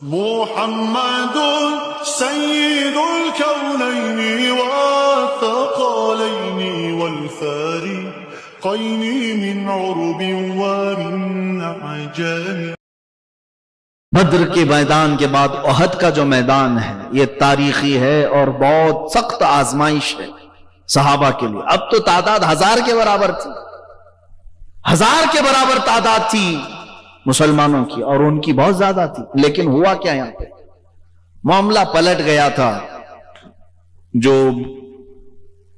محمد سيد الكونين والثقلين والفارقين من عرب ومن عجم. بدر کے میدان کے بعد احد کا جو میدان ہے یہ تاریخی ہے اور بہت سخت آزمائش ہے صحابہ کے لیے. اب تو تعداد 1000 کے برابر تھی، 1000 کے برابر تعداد تھی مسلمانوں کی، اور ان کی بہت زیادہ تھی. لیکن ہوا کیا یہاں پہ؟ معاملہ پلٹ گیا تھا. جو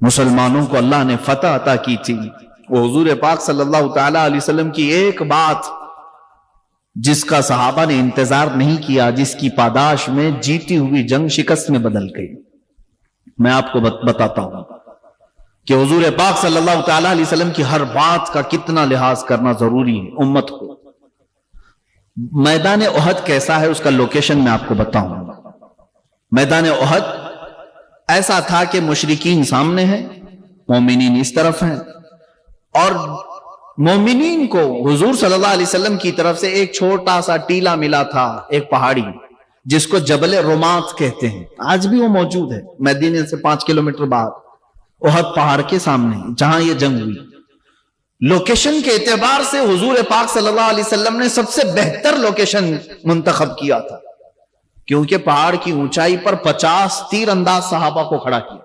مسلمانوں کو اللہ نے فتح عطا کی تھی وہ حضور پاک صلی اللہ تعالی علیہ وسلم کی ایک بات جس کا صحابہ نے انتظار نہیں کیا، جس کی پاداش میں جیتی ہوئی جنگ شکست میں بدل گئی. میں آپ کو بتاتا ہوں کہ حضور پاک صلی اللہ تعالی علیہ وسلم کی ہر بات کا کتنا لحاظ کرنا ضروری ہے امت کو. میدان احد کیسا ہے اس کا لوکیشن میں آپ کو بتاؤں. میدان احد ایسا تھا کہ مشرکین سامنے ہیں، مومنین اس طرف ہیں، اور مومنین کو حضور صلی اللہ علیہ وسلم کی طرف سے ایک چھوٹا سا ٹیلا ملا تھا، ایک پہاڑی جس کو جبل رمات کہتے ہیں. آج بھی وہ موجود ہے مدینے سے 5 کلومیٹر بعد احد پہاڑ کے سامنے جہاں یہ جنگ ہوئی. لوکیشن کے اعتبار سے حضور پاک صلی اللہ علیہ وسلم نے سب سے بہتر لوکیشن منتخب کیا تھا، کیونکہ پہاڑ کی اونچائی پر 50 تیر انداز صحابہ کو کھڑا کیا.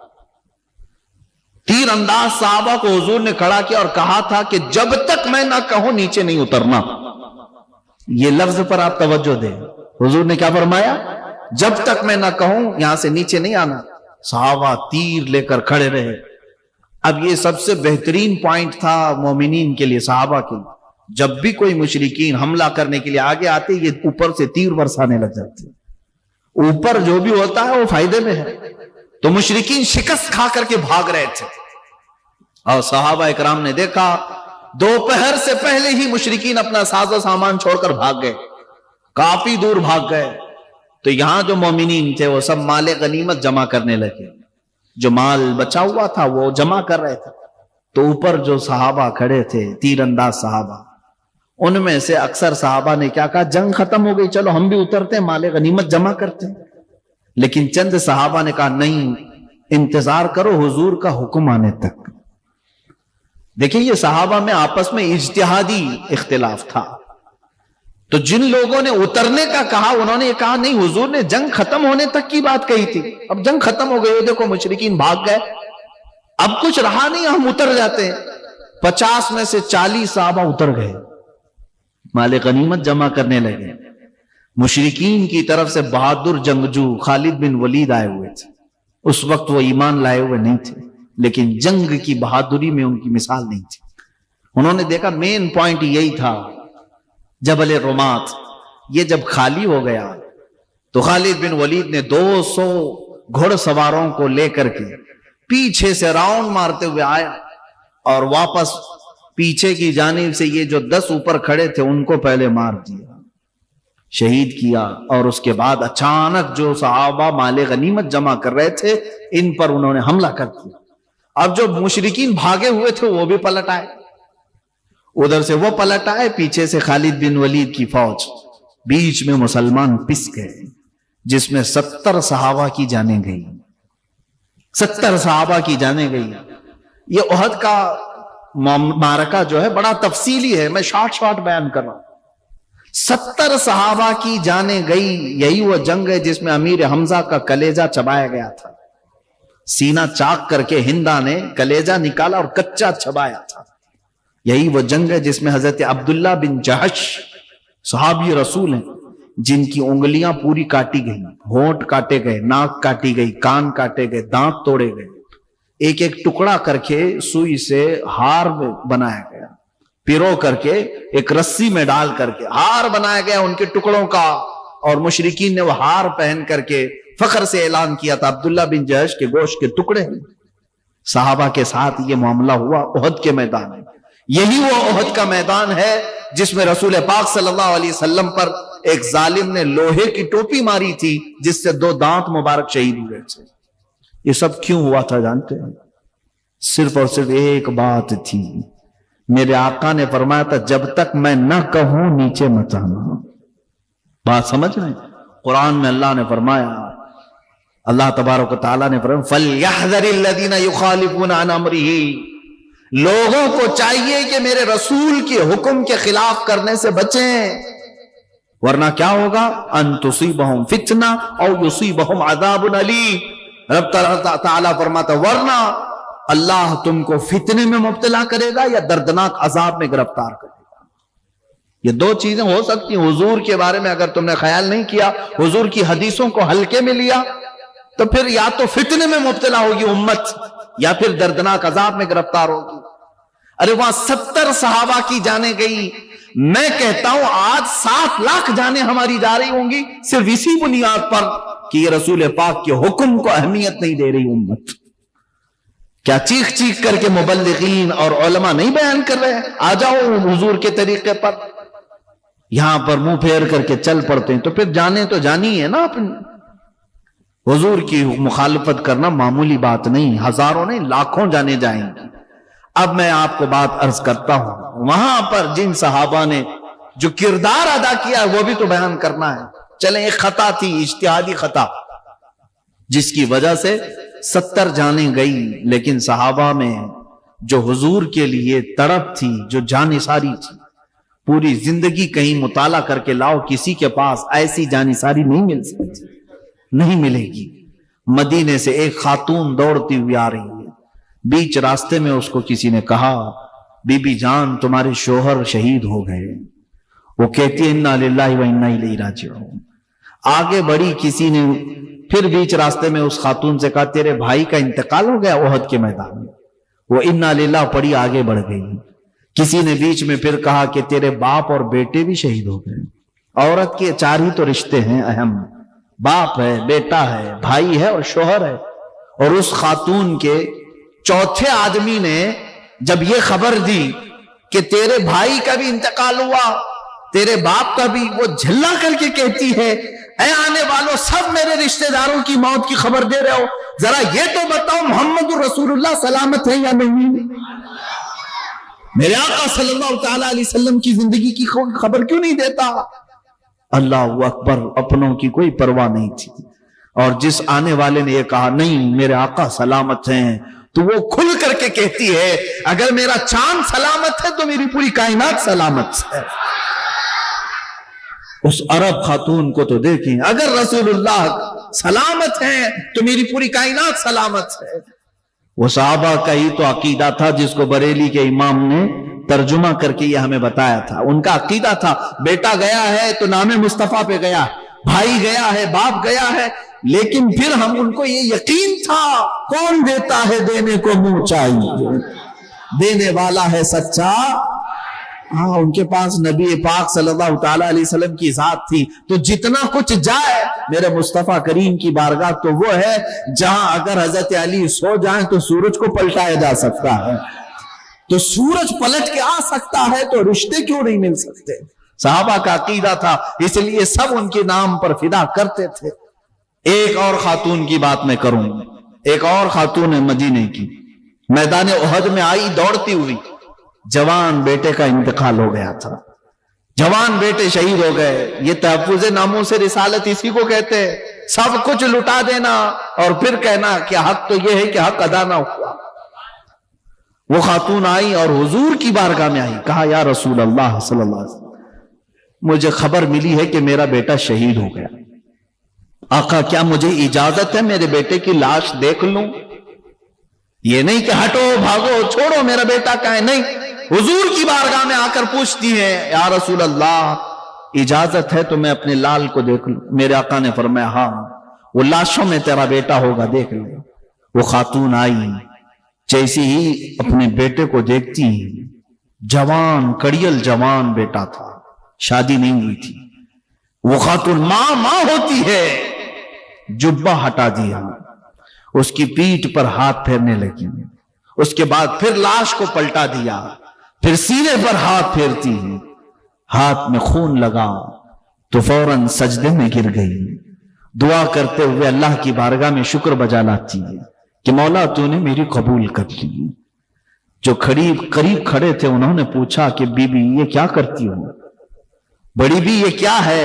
تیر انداز صحابہ کو حضور نے کھڑا کیا اور کہا تھا کہ جب تک میں نہ کہوں نیچے نہیں اترنا. یہ لفظ پر آپ توجہ دیں. حضور نے کیا فرمایا؟ جب تک میں نہ کہوں یہاں سے نیچے نہیں آنا. صحابہ تیر لے کر کھڑے رہے. اب یہ سب سے بہترین پوائنٹ تھا مومنین کے لیے، صحابہ کے لیے. جب بھی کوئی مشرکین حملہ کرنے کے لیے آگے آتے یہ اوپر سے تیر برسانے لگ جاتے. اوپر جو بھی ہوتا ہے وہ فائدے میں ہے. تو مشرکین شکست کھا کر کے بھاگ رہے تھے، اور صحابہ اکرام نے دیکھا دوپہر سے پہلے ہی مشرکین اپنا ساز و سامان چھوڑ کر بھاگ گئے، کافی دور بھاگ گئے. تو یہاں جو مومنین تھے وہ سب مال غنیمت جمع کرنے لگے. جو مال بچا ہوا تھا وہ جمع کر رہے تھے. تو اوپر جو صحابہ کھڑے تھے تیر انداز صحابہ، ان میں سے اکثر صحابہ نے کیا کہا؟ جنگ ختم ہو گئی، چلو ہم بھی اترتے ہیں مال غنیمت جمع کرتے ہیں. لیکن چند صحابہ نے کہا نہیں، انتظار کرو حضور کا حکم آنے تک. دیکھیں یہ صحابہ میں آپس میں اجتہادی اختلاف تھا. تو جن لوگوں نے اترنے کا کہا انہوں نے یہ کہا نہیں، حضور نے جنگ ختم ہونے تک کی بات کہی تھی، اب جنگ ختم ہو گئی، دیکھو مشرکین بھاگ گئے، اب کچھ رہا نہیں، ہم اتر جاتے ہیں. 50 میں سے 40 صحابہ اتر گئے، مال غنیمت جمع کرنے لگے. مشرکین کی طرف سے بہادر جنگجو خالد بن ولید آئے ہوئے تھے. اس وقت وہ ایمان لائے ہوئے نہیں تھے، لیکن جنگ کی بہادری میں ان کی مثال نہیں تھی. انہوں نے دیکھا مین پوائنٹ یہی تھا جبل رمات. یہ جب خالی ہو گیا تو خالد بن ولید نے 200 گھڑ سواروں کو لے کر کے پیچھے سے راؤنڈ مارتے ہوئے آیا اور واپس پیچھے کی جانب سے یہ جو 10 اوپر کھڑے تھے ان کو پہلے مار دیا، شہید کیا. اور اس کے بعد اچانک جو صحابہ مال غنیمت جمع کر رہے تھے ان پر انہوں نے حملہ کر دیا. اب جو مشرکین بھاگے ہوئے تھے وہ بھی پلٹ آئے، ادھر سے وہ پلٹ آئے، پیچھے سے خالد بن ولید کی فوج، بیچ میں مسلمان پس گئے، جس میں 70 صحابہ کی جانیں گئی. 70 صحابہ کی جانیں گئی. یہ احد کا معرکہ جو ہے بڑا تفصیلی ہے، میں شارٹ بیان کر رہا ہوں. 70 صحابہ کی جانیں گئی. یہی وہ جنگ ہے جس میں امیر حمزہ کا کلیجہ چبایا گیا تھا. سینہ چاک کر کے ہندا نے کلیجہ نکالا اور کچا چبایا تھا. یہی وہ جنگ ہے جس میں حضرت عبداللہ بن جہش صحابی رسول ہیں جن کی انگلیاں پوری کاٹی گئی، ہونٹ کاٹے گئے، ناک کاٹی گئی، کان کاٹے گئے، دانت توڑے گئے. ایک ایک ٹکڑا کر کے سوئی سے ہار بنایا گیا، پیرو کر کے ایک رسی میں ڈال کر کے ہار بنایا گیا ان کے ٹکڑوں کا. اور مشرکین نے وہ ہار پہن کر کے فخر سے اعلان کیا تھا عبداللہ بن جہش کے گوشت کے ٹکڑے. صحابہ کے ساتھ یہ معاملہ ہوا احد کے میدان میں. یہی وہ احد کا میدان ہے جس میں رسول پاک صلی اللہ علیہ وسلم پر ایک ظالم نے لوہے کی ٹوپی ماری تھی جس سے 2 دانت مبارک شہید ہوئے تھے. یہ سب کیوں ہوا تھا جانتے ہیں؟ صرف اور صرف ایک بات تھی. میرے آقا نے فرمایا تھا جب تک میں نہ کہوں نیچے مت آنا. بات سمجھ رہے ہیں؟ قرآن میں اللہ نے فرمایا، اللہ تبارک و تعالیٰ نے فرمایا فَلْيَحْذَرِ الَّذِينَ يُخَالِفُونَ عَنْ أَمْرِهِ، لوگوں کو چاہیے کہ میرے رسول کے حکم کے خلاف کرنے سے بچیں، ورنہ کیا ہوگا؟ ان تصیبہم فتنہ او یصیبہم عذاب علیم۔ رب تعالیٰ فرماتا ورنہ اللہ تم کو فتنے میں مبتلا کرے گا یا دردناک عذاب میں گرفتار کرے گا۔ یہ دو چیزیں ہو سکتی ہیں۔ حضور کے بارے میں اگر تم نے خیال نہیں کیا، حضور کی حدیثوں کو ہلکے میں لیا، تو پھر یا تو فتنے میں مبتلا ہوگی امت یا پھر دردناک عذاب میں گرفتار ہوگی۔ ارے وہاں 70 صحابہ کی جانیں گئی، میں کہتا ہوں آج 7 لاکھ جانیں ہماری جا رہی ہوں گی صرف اسی بنیاد پر کہ یہ رسول پاک کے حکم کو اہمیت نہیں دے رہی امت۔ کیا چیخ چیخ کر کے مبلغین اور علماء نہیں بیان کر رہے ہیں آ جاؤ حضور کے طریقے پر؟ یہاں پر منہ پھیر کر کے چل پڑتے ہیں، تو پھر جانے تو جانی ہے نا اپنی۔ حضور کی مخالفت کرنا معمولی بات نہیں، ہزاروں نہیں لاکھوں جانے جائیں گی۔ اب میں آپ کو بات عرض کرتا ہوں، وہاں پر جن صحابہ نے جو کردار ادا کیا وہ بھی تو بیان کرنا ہے۔ چلیں ایک خطا تھی، اجتہادی خطا، جس کی وجہ سے 70 جانیں گئی، لیکن صحابہ میں جو حضور کے لیے تڑپ تھی، جو جانثاری تھی، پوری زندگی کہیں مطالعہ کر کے لاؤ، کسی کے پاس ایسی جانثاری نہیں مل سکتی، نہیں ملے گی۔ مدینے سے ایک خاتون دوڑتی ہوئی آ رہی ہے، بیچ راستے میں اس کو کسی نے کہا بی بی جان تمہارے شوہر شہید ہو گئے۔ وہ کہتی ہے انا للہ و انا الیہ راجعون۔ آگے بڑھی، کسی نے پھر بیچ راستے میں اس خاتون سے کہا تیرے بھائی کا انتقال ہو گیا احد کے میدان میں۔ وہ انا للہ پڑھی، آگے بڑھ گئی۔ کسی نے بیچ میں پھر کہا کہ تیرے باپ اور بیٹے بھی شہید ہو گئے۔ عورت کے 4 ہی تو رشتے ہیں اہم، باپ ہے، بیٹا ہے، بھائی ہے اور شوہر ہے۔ اور اس خاتون کے چوتھے آدمی نے جب یہ خبر دی کہ تیرے بھائی کا بھی انتقال ہوا، تیرے باپ کا بھی، وہ جھلا کر کے کہتی ہے اے آنے والوں، سب میرے رشتہ داروں کی موت کی خبر دے رہے ہو، ذرا یہ تو بتاؤ محمد رسول اللہ سلامت ہے یا نہیں؟ میرے آقا صلی اللہ تعالی علیہ وسلم کی زندگی کی خبر کیوں نہیں دیتا؟ اللہ اکبر، اپنوں کی کوئی پرواہ نہیں تھی۔ اور جس آنے والے نے یہ کہا نہیں میرے آقا سلامت ہیں، تو وہ کھل کر کے کہتی ہے اگر میرا چاند سلامت ہے تو میری پوری کائنات سلامت ہے۔ اس عرب خاتون کو تو دیکھیں، اگر رسول اللہ سلامت ہیں تو میری پوری کائنات سلامت ہے۔ وہ صحابہ کا ہی تو عقیدہ تھا جس کو بریلی کے امام نے ترجمہ کر کے یہ ہمیں بتایا تھا۔ ان کا عقیدہ تھا بیٹا گیا ہے تو نام مصطفیٰ پہ گیا، بھائی گیا ہے، باپ گیا ہے، لیکن پھر ہم ان کو یہ یقین تھا کون دیتا ہے دینے کو منہ چاہیے، دینے والا ہے سچا۔ ہاں، ان کے پاس نبی پاک صلی اللہ تعالی علیہ وسلم کی ذات تھی، تو جتنا کچھ جائے میرے مصطفیٰ کریم کی بارگاہ تو وہ ہے جہاں اگر حضرت علی سو جائیں تو سورج کو پلٹایا جا سکتا ہے، تو سورج پلٹ کے آ سکتا ہے، تو رشتے کیوں نہیں مل سکتے؟ صحابہ کا عقیدہ تھا، اس لیے سب ان کے نام پر فدا کرتے تھے۔ ایک اور خاتون کی بات میں کروں، ایک اور خاتون ہے مدینے کی، میدان احد میں آئی دوڑتی ہوئی، جوان بیٹے کا انتقال ہو گیا تھا، جوان بیٹے شہید ہو گئے۔ یہ تحفظ ناموس رسالت اسی کو کہتے ہیں، سب کچھ لٹا دینا اور پھر کہنا کہ حق تو یہ ہے کہ حق ادا نہ ہوا۔ وہ خاتون آئی اور حضور کی بارگاہ میں آئی، کہا یا رسول اللہ صلی اللہ علیہ وسلم مجھے خبر ملی ہے کہ میرا بیٹا شہید ہو گیا، آقا کیا مجھے اجازت ہے میرے بیٹے کی لاش دیکھ لوں؟ یہ نہیں کہ ہٹو بھاگو چھوڑو میرا بیٹا کہاں ہے، نہیں، حضور کی بارگاہ میں آ کر پوچھتی ہیں یا رسول اللہ اجازت ہے تو میں اپنے لال کو دیکھ لوں؟ میرے آقا نے فرمایا ہاں، وہ لاشوں میں تیرا بیٹا ہوگا، دیکھ لو۔ وہ خاتون آئی، جیسے ہی اپنے بیٹے کو دیکھتی ہیں، جوان کڑیل جوان بیٹا تھا، شادی نہیں ہوئی تھی۔ وہ خاتون ماں ہوتی ہے، جبہ ہٹا دیا، اس کی پیٹھ پر ہاتھ پھیرنے لگی، اس کے بعد پھر لاش کو پلٹا دیا، پھر سینے پر ہاتھ پھیرتی ہے، ہاتھ میں خون لگا تو فوراً سجدے میں گر گئی، دعا کرتے ہوئے اللہ کی بارگاہ میں شکر بجا لاتی ہے کہ مولا تو نے میری قبول کر لی۔ جو قریب کھڑے تھے انہوں نے پوچھا کہ بی بی یہ کیا کرتی ہو؟ بڑی بھی یہ کیا ہے؟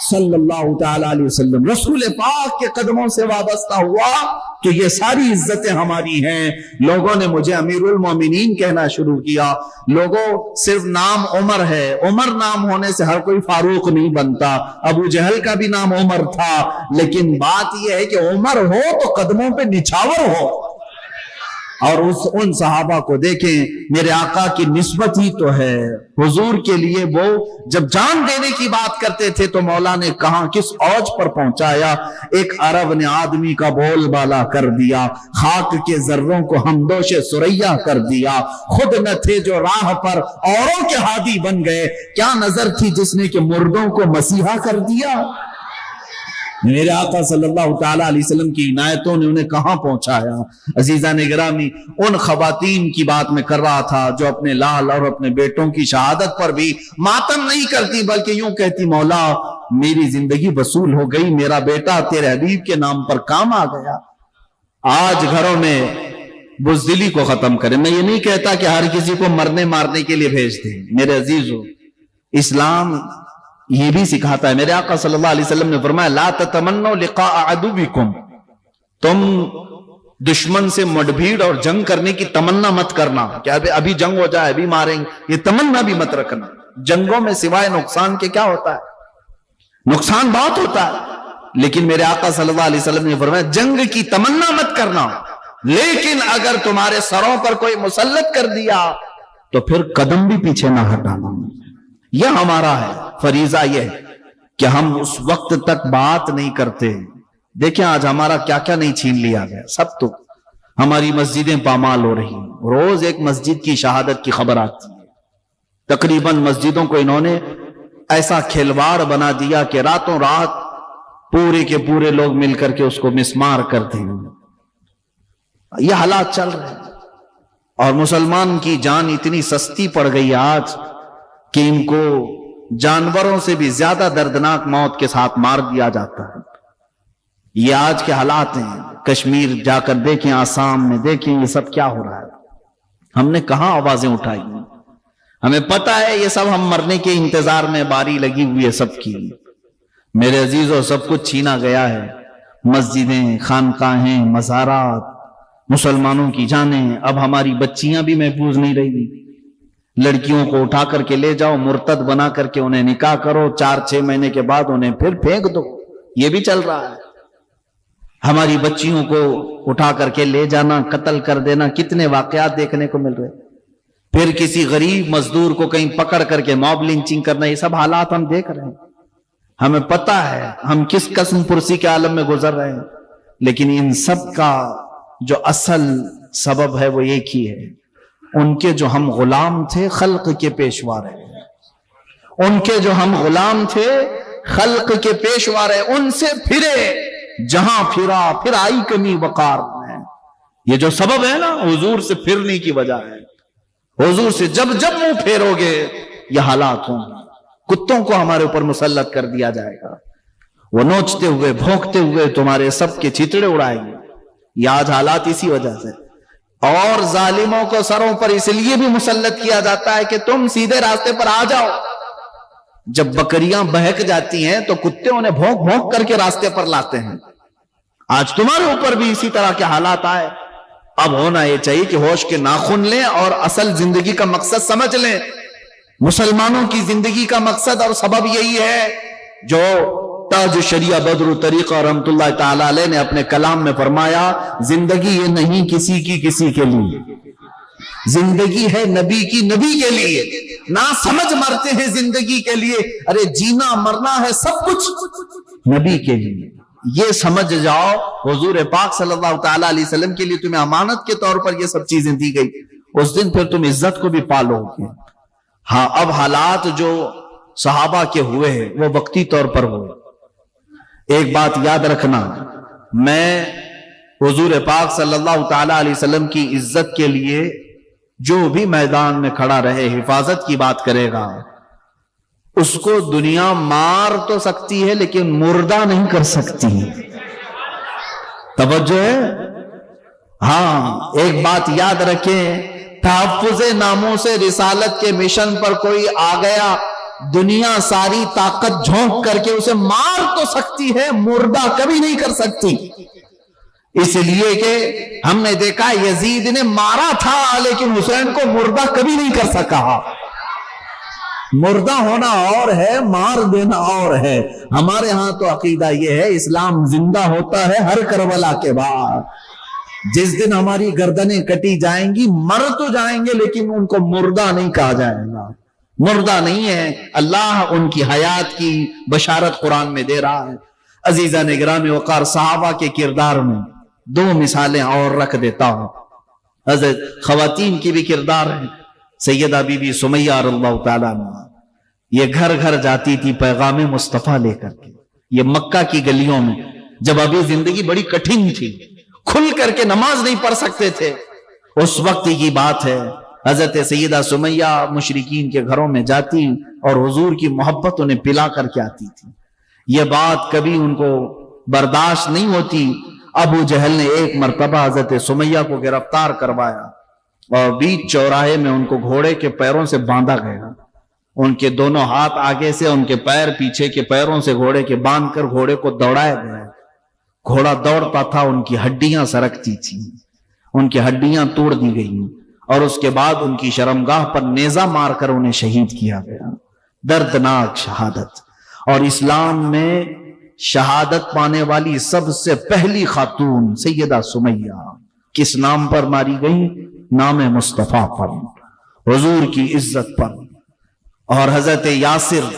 صلی اللہ تعالی علیہ وسلم رسول پاک کے قدموں سے وابستہ ہوا تو یہ ساری عزتیں ہماری ہیں. لوگوں نے مجھے امیر المومنین کہنا شروع کیا. لوگوں صرف نام عمر ہے, عمر نام ہونے سے ہر کوئی فاروق نہیں بنتا. ابو جہل کا بھی نام عمر تھا, لیکن بات یہ ہے کہ عمر ہو تو قدموں پہ نچھاور ہو. اور ان صحابہ کو دیکھیں, میرے آقا کی نسبت ہی تو ہے حضور کے لیے. وہ جب جان دینے کی بات کرتے تھے تو مولا نے کہاں کس اوج پر پہنچایا. ایک عرب نے آدمی کا بول بالا کر دیا, خاک کے ذروں کو ہمدوش سریا کر دیا. خود نہ تھے جو راہ پر اوروں کے ہادی بن گئے, کیا نظر تھی جس نے کہ مردوں کو مسیحا کر دیا. میرے آقا صلی اللہ تعالی علیہ وسلم کی عنایتوں نے انہیں کہاں پہنچایا. عزیزان گرامی, ان خواتین کی بات میں کر رہا تھا جو اپنے لال اور اپنے بیٹوں کی شہادت پر بھی ماتم نہیں کرتی, بلکہ یوں کہتی, مولا میری زندگی وصول ہو گئی, میرا بیٹا تیرے حبیب کے نام پر کام آ گیا. آج گھروں میں بزدلی کو ختم کریں. میں یہ نہیں کہتا کہ ہر کسی کو مرنے مارنے کے لیے بھیج دیں. میرے عزیزو, اسلام یہ بھی سکھاتا ہے. میرے آقا صلی اللہ علیہ وسلم نے فرمایا, لا تتمنوا لقاء عدوکم, تم دشمن سے مڈبھیڑ اور جنگ کرنے کی تمنا مت کرنا کہ ابھی جنگ ہو جائے, ابھی ماریں. یہ تمنا بھی مت رکھنا. جنگوں میں سوائے نقصان کے کیا ہوتا ہے؟ نقصان بہت ہوتا ہے, لیکن میرے آقا صلی اللہ علیہ وسلم نے فرمایا جنگ کی تمنا مت کرنا, لیکن اگر تمہارے سروں پر کوئی مسلط کر دیا تو پھر قدم بھی پیچھے نہ ہٹانا. یہ ہمارا ہے فریضہ, یہ ہے کہ ہم اس وقت تک بات نہیں کرتے. دیکھیں آج ہمارا کیا کیا نہیں چھین لیا گیا. سب تو ہماری مسجدیں پامال ہو رہی ہیں. روز ایک مسجد کی شہادت کی خبر آتی ہے. تقریباً مسجدوں کو انہوں نے ایسا کھلواڑ بنا دیا کہ راتوں رات پورے کے پورے لوگ مل کر کے اس کو مسمار کرتے ہیں. یہ حالات چل رہے ہیں, اور مسلمان کی جان اتنی سستی پڑ گئی آج کہ ان کو جانوروں سے بھی زیادہ دردناک موت کے ساتھ مار دیا جاتا ہے. یہ آج کے حالات ہیں. کشمیر جا کر دیکھیں, آسام میں دیکھیں, یہ سب کیا ہو رہا ہے. ہم نے کہاں آوازیں اٹھائی ہیں؟ ہمیں پتا ہے یہ سب ہم مرنے کے انتظار میں باری لگی ہوئی ہے سب کی. میرے عزیزوں, سب کچھ چھینا گیا ہے. مسجدیں, خانقاہیں, مزارات, مسلمانوں کی جانیں. اب ہماری بچیاں بھی محفوظ نہیں رہی. لڑکیوں کو اٹھا کر کے لے جاؤ, مرتد بنا کر کے انہیں نکاح کرو, 4-6 مہینے کے بعد انہیں پھر پھینک دو. یہ بھی چل رہا ہے. ہماری بچیوں کو اٹھا کر کے لے جانا, قتل کر دینا, کتنے واقعات دیکھنے کو مل رہے. پھر کسی غریب مزدور کو کہیں پکڑ کر کے موب لنچنگ کرنا. یہ سب حالات ہم دیکھ رہے ہیں. ہمیں پتا ہے ہم کس قسم پرسی کے عالم میں گزر رہے ہیں, لیکن ان سب کا جو اصل سبب ہے وہ ایک ہی ہے. ان کے جو ہم غلام تھے خلق کے پیشوا رہے. ان کے جو ہم غلام تھے خلق کے پیشوا رہے. ان سے پھرے جہاں پھرا پھر آئی کمی وقار میں. یہ جو سبب ہے نا حضور سے پھرنے کی وجہ ہے. حضور سے جب جب منہ پھیرو گے یہ حالات ہوں. کتوں کو ہمارے اوپر مسلط کر دیا جائے گا, وہ نوچتے ہوئے بھونکتے ہوئے تمہارے سب کے چیتڑے اڑائیں گے. یہ آج حالات اسی وجہ سے. اور ظالموں کو سروں پر اس لیے بھی مسلط کیا جاتا ہے کہ تم سیدھے راستے پر آ جاؤ. جب بکریاں بہک جاتی ہیں تو کتے انہیں بھونک بھونک کر کے راستے پر لاتے ہیں. آج تمہارے اوپر بھی اسی طرح کے حالات آئے. اب ہونا یہ چاہیے کہ ہوش کے ناخن لیں اور اصل زندگی کا مقصد سمجھ لیں. مسلمانوں کی زندگی کا مقصد اور سبب یہی ہے جو تاج شریعہ بدر طریقہ رحمت اللہ تعالی علیہ نے اپنے کلام میں فرمایا, زندگی یہ نہیں کسی کی کسی کے لیے, زندگی ہے نبی کی نبی کے لیے. نہ سمجھ مرتے ہیں زندگی کے لیے, ارے جینا مرنا ہے سب کچھ نبی کے لیے. یہ سمجھ جاؤ حضور پاک صلی اللہ تعالی علیہ وسلم کے لیے تمہیں امانت کے طور پر یہ سب چیزیں دی گئی. اس دن پھر تم عزت کو بھی پالو گے. ہاں اب حالات جو صحابہ کے ہوئے ہیں وہ وقتی طور پر ہوئے. ایک بات یاد رکھنا, میں حضور پاک صلی اللہ تعالی علیہ وسلم کی عزت کے لیے جو بھی میدان میں کھڑا رہے حفاظت کی بات کرے گا, اس کو دنیا مار تو سکتی ہے لیکن مردہ نہیں کر سکتی. توجہ ہے. ہاں ایک بات یاد رکھیں, تحفظ ناموس رسالت کے مشن پر کوئی آ گیا دنیا ساری طاقت جھونک کر کے اسے مار تو سکتی ہے، مردہ کبھی نہیں کر سکتی، اس لیے کہ ہم نے دیکھا یزید نے مارا تھا لیکن حسین کو مردہ کبھی نہیں کر سکا۔ مردہ ہونا اور ہے، مار دینا اور ہے۔ ہمارے ہاں تو عقیدہ یہ ہے اسلام زندہ ہوتا ہے ہر کربلا کے بعد۔ جس دن ہماری گردنیں کٹی جائیں گی، مر تو جائیں گے لیکن ان کو مردہ نہیں کہا جائے گا، مردہ نہیں ہے۔ اللہ ان کی حیات کی بشارت قرآن میں دے رہا ہے۔ عزیزان گرامی وقار، صحابہ کے کردار میں دو مثالیں اور رکھ دیتا ہوں۔ حضرت خواتین کی بھی کردار ہے۔ سیدہ بی بی سمیہ رضی اللہ تعالیٰ عنہا، یہ گھر گھر جاتی تھی پیغام مصطفیٰ لے کر کے۔ یہ مکہ کی گلیوں میں جب ابھی زندگی بڑی کٹھن تھی، کھل کر کے نماز نہیں پڑھ سکتے تھے، اس وقت کی بات ہے، حضرت سیدہ سمیہ مشرکین کے گھروں میں جاتی اور حضور کی محبت انہیں پلا کر کے آتی تھی۔ یہ بات کبھی ان کو برداشت نہیں ہوتی۔ ابو جہل نے ایک مرتبہ حضرت سمیہ کو گرفتار کروایا اور بیچ چوراہے میں ان کو گھوڑے کے پیروں سے باندھا گیا۔ ان کے دونوں ہاتھ آگے سے، ان کے پیر پیچھے کے پیروں سے گھوڑے کے باندھ کر گھوڑے کو دوڑایا گیا۔ گھوڑا دوڑتا تھا، ان کی ہڈیاں سرکتی تھیں، ان کی ہڈیاں توڑ دی گئیں اور اس کے بعد ان کی شرمگاہ پر نیزہ مار کر انہیں شہید کیا گیا۔ دردناک شہادت۔ اور اسلام میں شہادت پانے والی سب سے پہلی خاتون سیدہ سمیہ کس نام پر ماری گئی؟ نام مصطفیٰ پر، حضور کی عزت پر۔ اور حضرت یاسر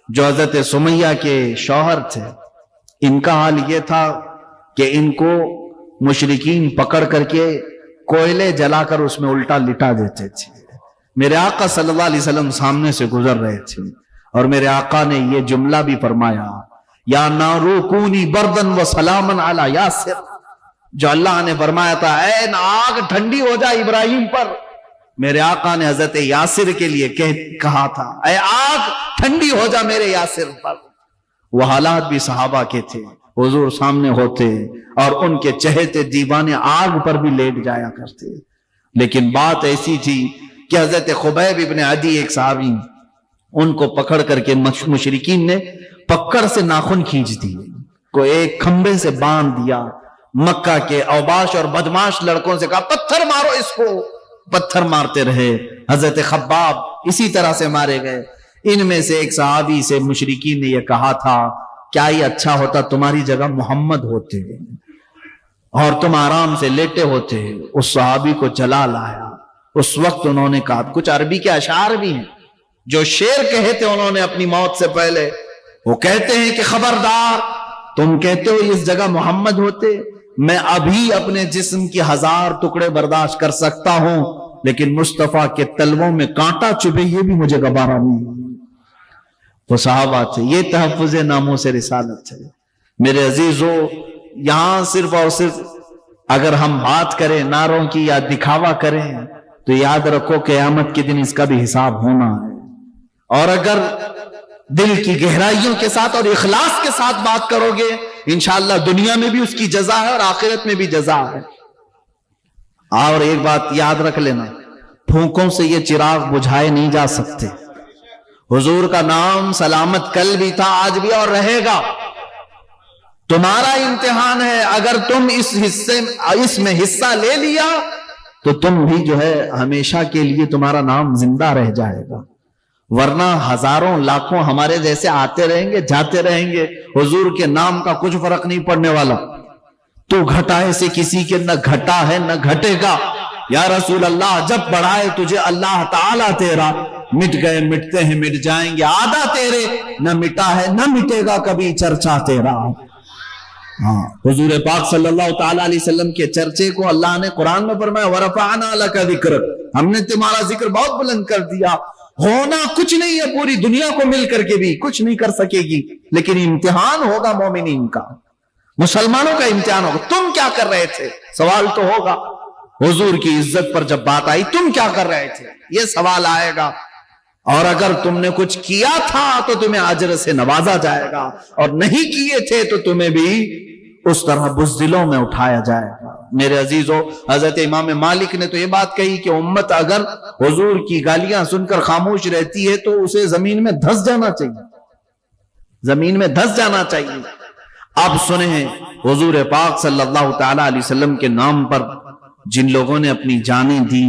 جو حضرت سمیہ کے شوہر تھے، ان کا حال یہ تھا کہ ان کو مشرکین پکڑ کر کے کوئلے جلا کر اس میں الٹا لٹا دیتے تھے۔ میرے آقا صلی اللہ علیہ وسلم سامنے سے گزر رہے تھے اور میرے آقا نے یہ جملہ بھی فرمایا، یا نارو کونی بردن و سلامن علی یاسر، جو اللہ نے فرمایا تھا اے آگ ٹھنڈی ہو جائے ابراہیم پر، میرے آقا نے حضرت یاسر کے لیے کہا تھا اے آگ ٹھنڈی ہو جا میرے یاسر پر۔ وہ حالات بھی صحابہ کے تھے، حضور سامنے ہوتے اور ان کے چہتے دیوانے آگ پر بھی لیٹ جایا کرتے، لیکن بات ایسی تھی کہ حضرت خبیب ابن عدی ایک صحابی، ان کو پکڑ کر کے مشرکین نے پکڑ سے ناخن کھینچ دیے، کو ایک کھمبے سے باندھ دیا۔ مکہ کے اوباش اور بدماش لڑکوں سے کہا پتھر مارو اس کو، پتھر مارتے رہے۔ حضرت خباب اسی طرح سے مارے گئے۔ ان میں سے ایک صحابی سے مشرکین نے یہ کہا تھا کیا یہ اچھا ہوتا تمہاری جگہ محمد ہوتے اور تم آرام سے لیٹے ہوتے۔ اس صحابی کو جلا لایا۔ اس وقت انہوں نے کہا، کچھ عربی کے اشعار بھی ہیں جو شعر کہے تھے انہوں نے اپنی موت سے پہلے، وہ کہتے ہیں کہ خبردار، تم کہتے ہو اس جگہ محمد ہوتے، میں ابھی اپنے جسم کی 1000 ٹکڑے برداشت کر سکتا ہوں، لیکن مصطفیٰ کے تلووں میں کانٹا چبھے یہ بھی مجھے گوارا نہیں۔ وہ صحابہ تھے۔ یہ تحفظ ناموس رسالت ہے۔ میرے عزیزو، یہاں صرف اور صرف اگر ہم بات کریں نعروں کی یا دکھاوا کریں تو یاد رکھو قیامت کے دن اس کا بھی حساب ہونا ہے۔ اور اگر دل کی گہرائیوں کے ساتھ اور اخلاص کے ساتھ بات کرو گے، انشاءاللہ دنیا میں بھی اس کی جزا ہے اور آخرت میں بھی جزا ہے۔ اور ایک بات یاد رکھ لینا، پھونکوں سے یہ چراغ بجھائے نہیں جا سکتے۔ حضور کا نام سلامت کل بھی تھا، آج بھی اور رہے گا۔ تمہارا امتحان ہے، اگر تم اس میں حصہ لے لیا تو تم بھی جو ہے ہمیشہ کے لیے تمہارا نام زندہ رہ جائے گا، ورنہ ہزاروں لاکھوں ہمارے جیسے آتے رہیں گے جاتے رہیں گے، حضور کے نام کا کچھ فرق نہیں پڑنے والا۔ تو گھٹائے سے کسی کے نہ گھٹا ہے نہ گھٹے گا۔ یا رسول اللہ، جب بڑھائے تجھے اللہ تعالیٰ تیرا، مٹ گئے مٹتے ہیں مٹ جائیں گے آدھا تیرے، نہ مٹا ہے نہ مٹے گا کبھی چرچا تیرا۔ ہاں، حضور پاک صلی اللہ تعالیٰ علیہ وسلم کے چرچے کو اللہ نے قرآن میں فرمایا وَرَفَعْنَا لَكَ ذِكْرَكَ، ہم نے تمہارا ذکر بہت بلند کر دیا۔ ہونا کچھ نہیں ہے، پوری دنیا کو مل کر کے بھی کچھ نہیں کر سکے گی، لیکن امتحان ہوگا مومنین کا، مسلمانوں کا امتحان ہوگا۔ تم کیا کر رہے تھے؟ سوال تو ہوگا۔ حضور کی عزت پر جب بات آئی، تم کیا کر رہے تھے؟ یہ سوال آئے گا۔ اور اگر تم نے کچھ کیا تھا تو تمہیں اجر سے نوازا جائے گا، اور نہیں کیے تھے تو تمہیں بھی اس طرح بزدلوں میں اٹھایا جائے گا۔ میرے عزیزو، حضرت امام مالک نے تو یہ بات کہی کہ امت اگر حضور کی گالیاں سن کر خاموش رہتی ہے تو اسے زمین میں دھس جانا چاہیے، زمین میں دھس جانا چاہیے۔ اب سنیں حضور پاک صلی اللہ تعالی علیہ وسلم کے نام پر جن لوگوں نے اپنی جانیں دی،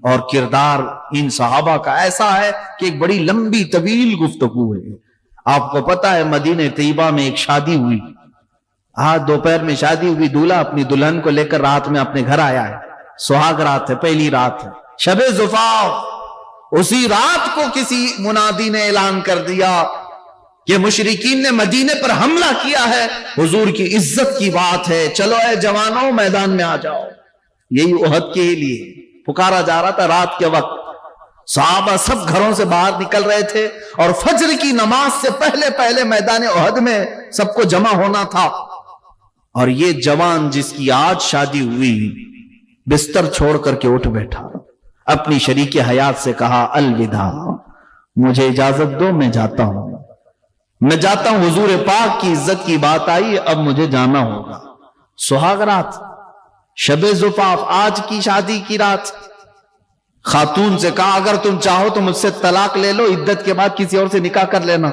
اور کردار ان صحابہ کا ایسا ہے کہ ایک بڑی لمبی طویل گفتگو ہے۔ آپ کو پتا ہے مدینہ طیبہ میں ایک شادی ہوئی، آج دوپہر میں شادی ہوئی، دولہا اپنی دلہن کو لے کر رات میں اپنے گھر آیا ہے، سہاگ رات ہے، پہلی رات ہے، شب زفاف۔ اسی رات کو کسی منادی نے اعلان کر دیا کہ مشرکین نے مدینے پر حملہ کیا ہے، حضور کی عزت کی بات ہے، چلو اے جوانوں میدان میں آ جاؤ۔ یہی احد کے لیے پکارا جا رہا تھا رات کے وقت۔ صحابہ سب گھروں سے باہر نکل رہے تھے اور فجر کی نماز سے پہلے پہلے میدان احد میں سب کو جمع ہونا تھا۔ اور یہ جوان جس کی آج شادی ہوئی بستر چھوڑ کر کے اٹھ بیٹھا، اپنی شریک حیات سے کہا الوداع، مجھے اجازت دو، میں جاتا ہوں، میں جاتا ہوں، حضور پاک کی عزت کی بات آئی، اب مجھے جانا ہوگا۔ سہاگ رات، شب زفاف، آج کی شادی کی رات۔ خاتون سے کہا اگر تم چاہو تو مجھ سے طلاق لے لو، عدت کے بعد کسی اور سے نکاح کر لینا،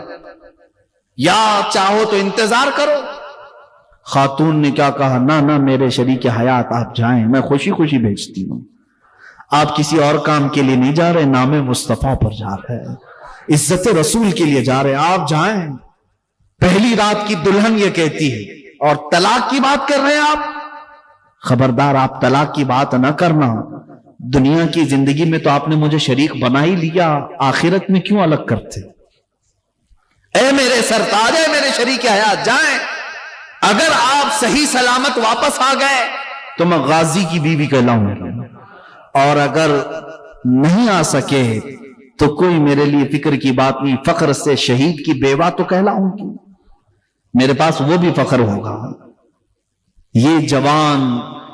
یا چاہو تو انتظار کرو۔ خاتون نے کیا کہا، نہ میرے شریک حیات آپ جائیں، میں خوشی خوشی بھیجتی ہوں، آپ کسی اور کام کے لیے نہیں جا رہے، نام مصطفیٰ پر جا رہے ہیں، عزت رسول کے لیے جا رہے ہیں، آپ جائیں۔ پہلی رات کی دلہن یہ کہتی ہے، اور طلاق کی بات کر رہے ہیں آپ، خبردار آپ طلاق کی بات نہ کرنا، دنیا کی زندگی میں تو آپ نے مجھے شریک بنا ہی لیا، آخرت میں کیوں الگ کرتے؟ اے میرے سرتاج، اے میرے شریک حیات، جائیں، اگر آپ صحیح سلامت واپس آ گئے تو میں غازی کی بیوی کہلاؤں گا، اور اگر نہیں آ سکے تو کوئی میرے لیے فکر کی بات نہیں، فخر سے شہید کی بیوہ تو کہلاؤں گی، میرے پاس وہ بھی فخر ہوگا۔ یہ جوان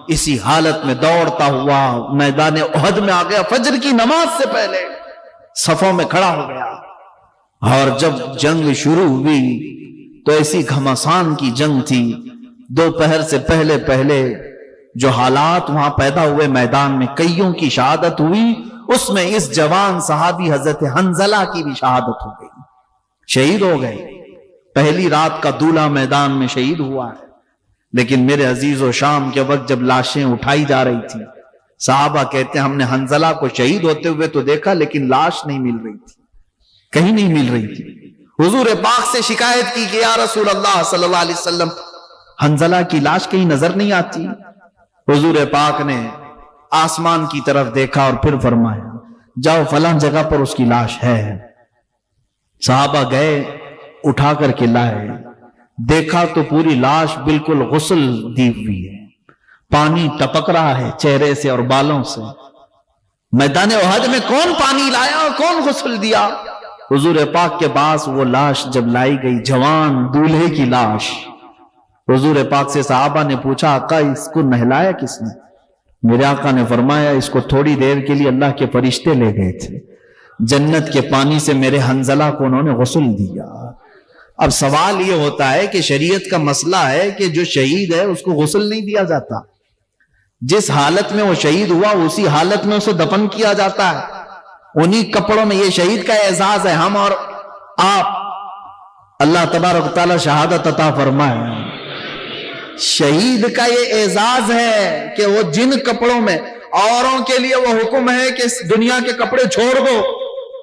اسی حالت میں دوڑتا ہوا میدان احد میں آ گیا، فجر کی نماز سے پہلے صفوں میں کھڑا ہو گیا، اور جب جنگ شروع ہوئی تو ایسی گھمسان کی جنگ تھی، دوپہر سے پہلے پہلے جو حالات وہاں پیدا ہوئے، میدان میں کئیوں کی شہادت ہوئی، اس میں اس جوان صحابی حضرت حنظلہ کی بھی شہادت ہو گئی، شہید ہو گئے۔ پہلی رات کا دولہا میدان میں شہید ہوا ہے۔ لیکن میرے عزیز و شام کے وقت جب لاشیں اٹھائی جا رہی تھی، صحابہ کہتے ہیں ہم نے حنظلہ کو شہید ہوتے ہوئے تو دیکھا، لیکن لاش نہیں مل رہی تھی، کہیں نہیں مل رہی تھی۔ حضور پاک سے شکایت کی کہ یا رسول اللہ صلی اللہ علیہ وسلم، حنظلہ کی لاش کہیں نظر نہیں آتی۔ حضور پاک نے آسمان کی طرف دیکھا اور پھر فرمایا جاؤ فلاں جگہ پر اس کی لاش ہے۔ صحابہ گئے، اٹھا کر کے لائے، دیکھا تو پوری لاش بالکل غسل دی ہوئی ہے، پانی ٹپک رہا ہے چہرے سے اور بالوں سے۔ میدان احد میں کون پانی لایا اور کون غسل دیا؟ حضور پاک کے پاس وہ لاش جب لائی گئی، جوان دولہے کی لاش، حضور پاک سے صحابہ نے پوچھا آقا اس کو نہلایا کس نے؟ میرے آقا نے فرمایا اس کو تھوڑی دیر کے لیے اللہ کے فرشتے لے گئے تھے، جنت کے پانی سے میرے حنظلہ کو انہوں نے غسل دیا۔ اب سوال یہ ہوتا ہے کہ شریعت کا مسئلہ ہے کہ جو شہید ہے اس کو غسل نہیں دیا جاتا، جس حالت میں وہ شہید ہوا اسی حالت میں اسے دفن کیا جاتا ہے، انہی کپڑوں میں۔ یہ شہید کا اعزاز ہے، ہم اور آپ، اللہ تبارک و تعالی شہادت عطا فرمائے۔ شہید کا یہ اعزاز ہے کہ وہ جن کپڑوں میں، اوروں کے لیے وہ حکم ہے کہ دنیا کے کپڑے چھوڑ دو،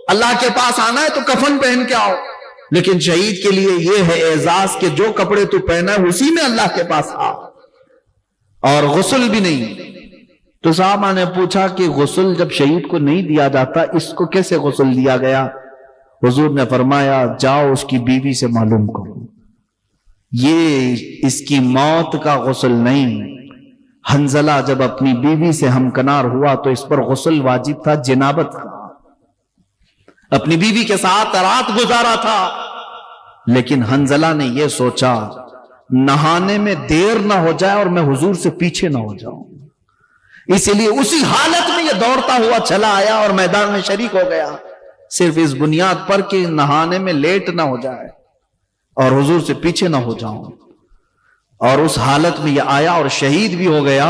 اللہ کے پاس آنا ہے تو کفن پہن کے آؤ، لیکن شہید کے لیے یہ ہے اعزاز کہ جو کپڑے تو پہنا ہے اسی میں اللہ کے پاس آ، اور غسل بھی نہیں۔ تو صحابہ نے پوچھا کہ غسل جب شہید کو نہیں دیا جاتا اس کو کیسے غسل دیا گیا؟ حضور نے فرمایا جاؤ اس کی بیوی سے معلوم کرو، یہ اس کی موت کا غسل نہیں۔ حنظلہ جب اپنی بیوی سے ہمکنار ہوا تو اس پر غسل واجب تھا، جنابت کا، اپنی بیوی کے ساتھ رات گزارا تھا، لیکن حنظلہ نے یہ سوچا نہانے میں دیر نہ ہو جائے اور میں حضور سے پیچھے نہ ہو جاؤں، اسی لیے اسی حالت میں یہ دوڑتا ہوا چلا آیا اور میدان میں شریک ہو گیا، صرف اس بنیاد پر کہ نہانے میں لیٹ نہ ہو جائے اور حضور سے پیچھے نہ ہو جاؤں۔ اور اس حالت میں یہ آیا اور شہید بھی ہو گیا،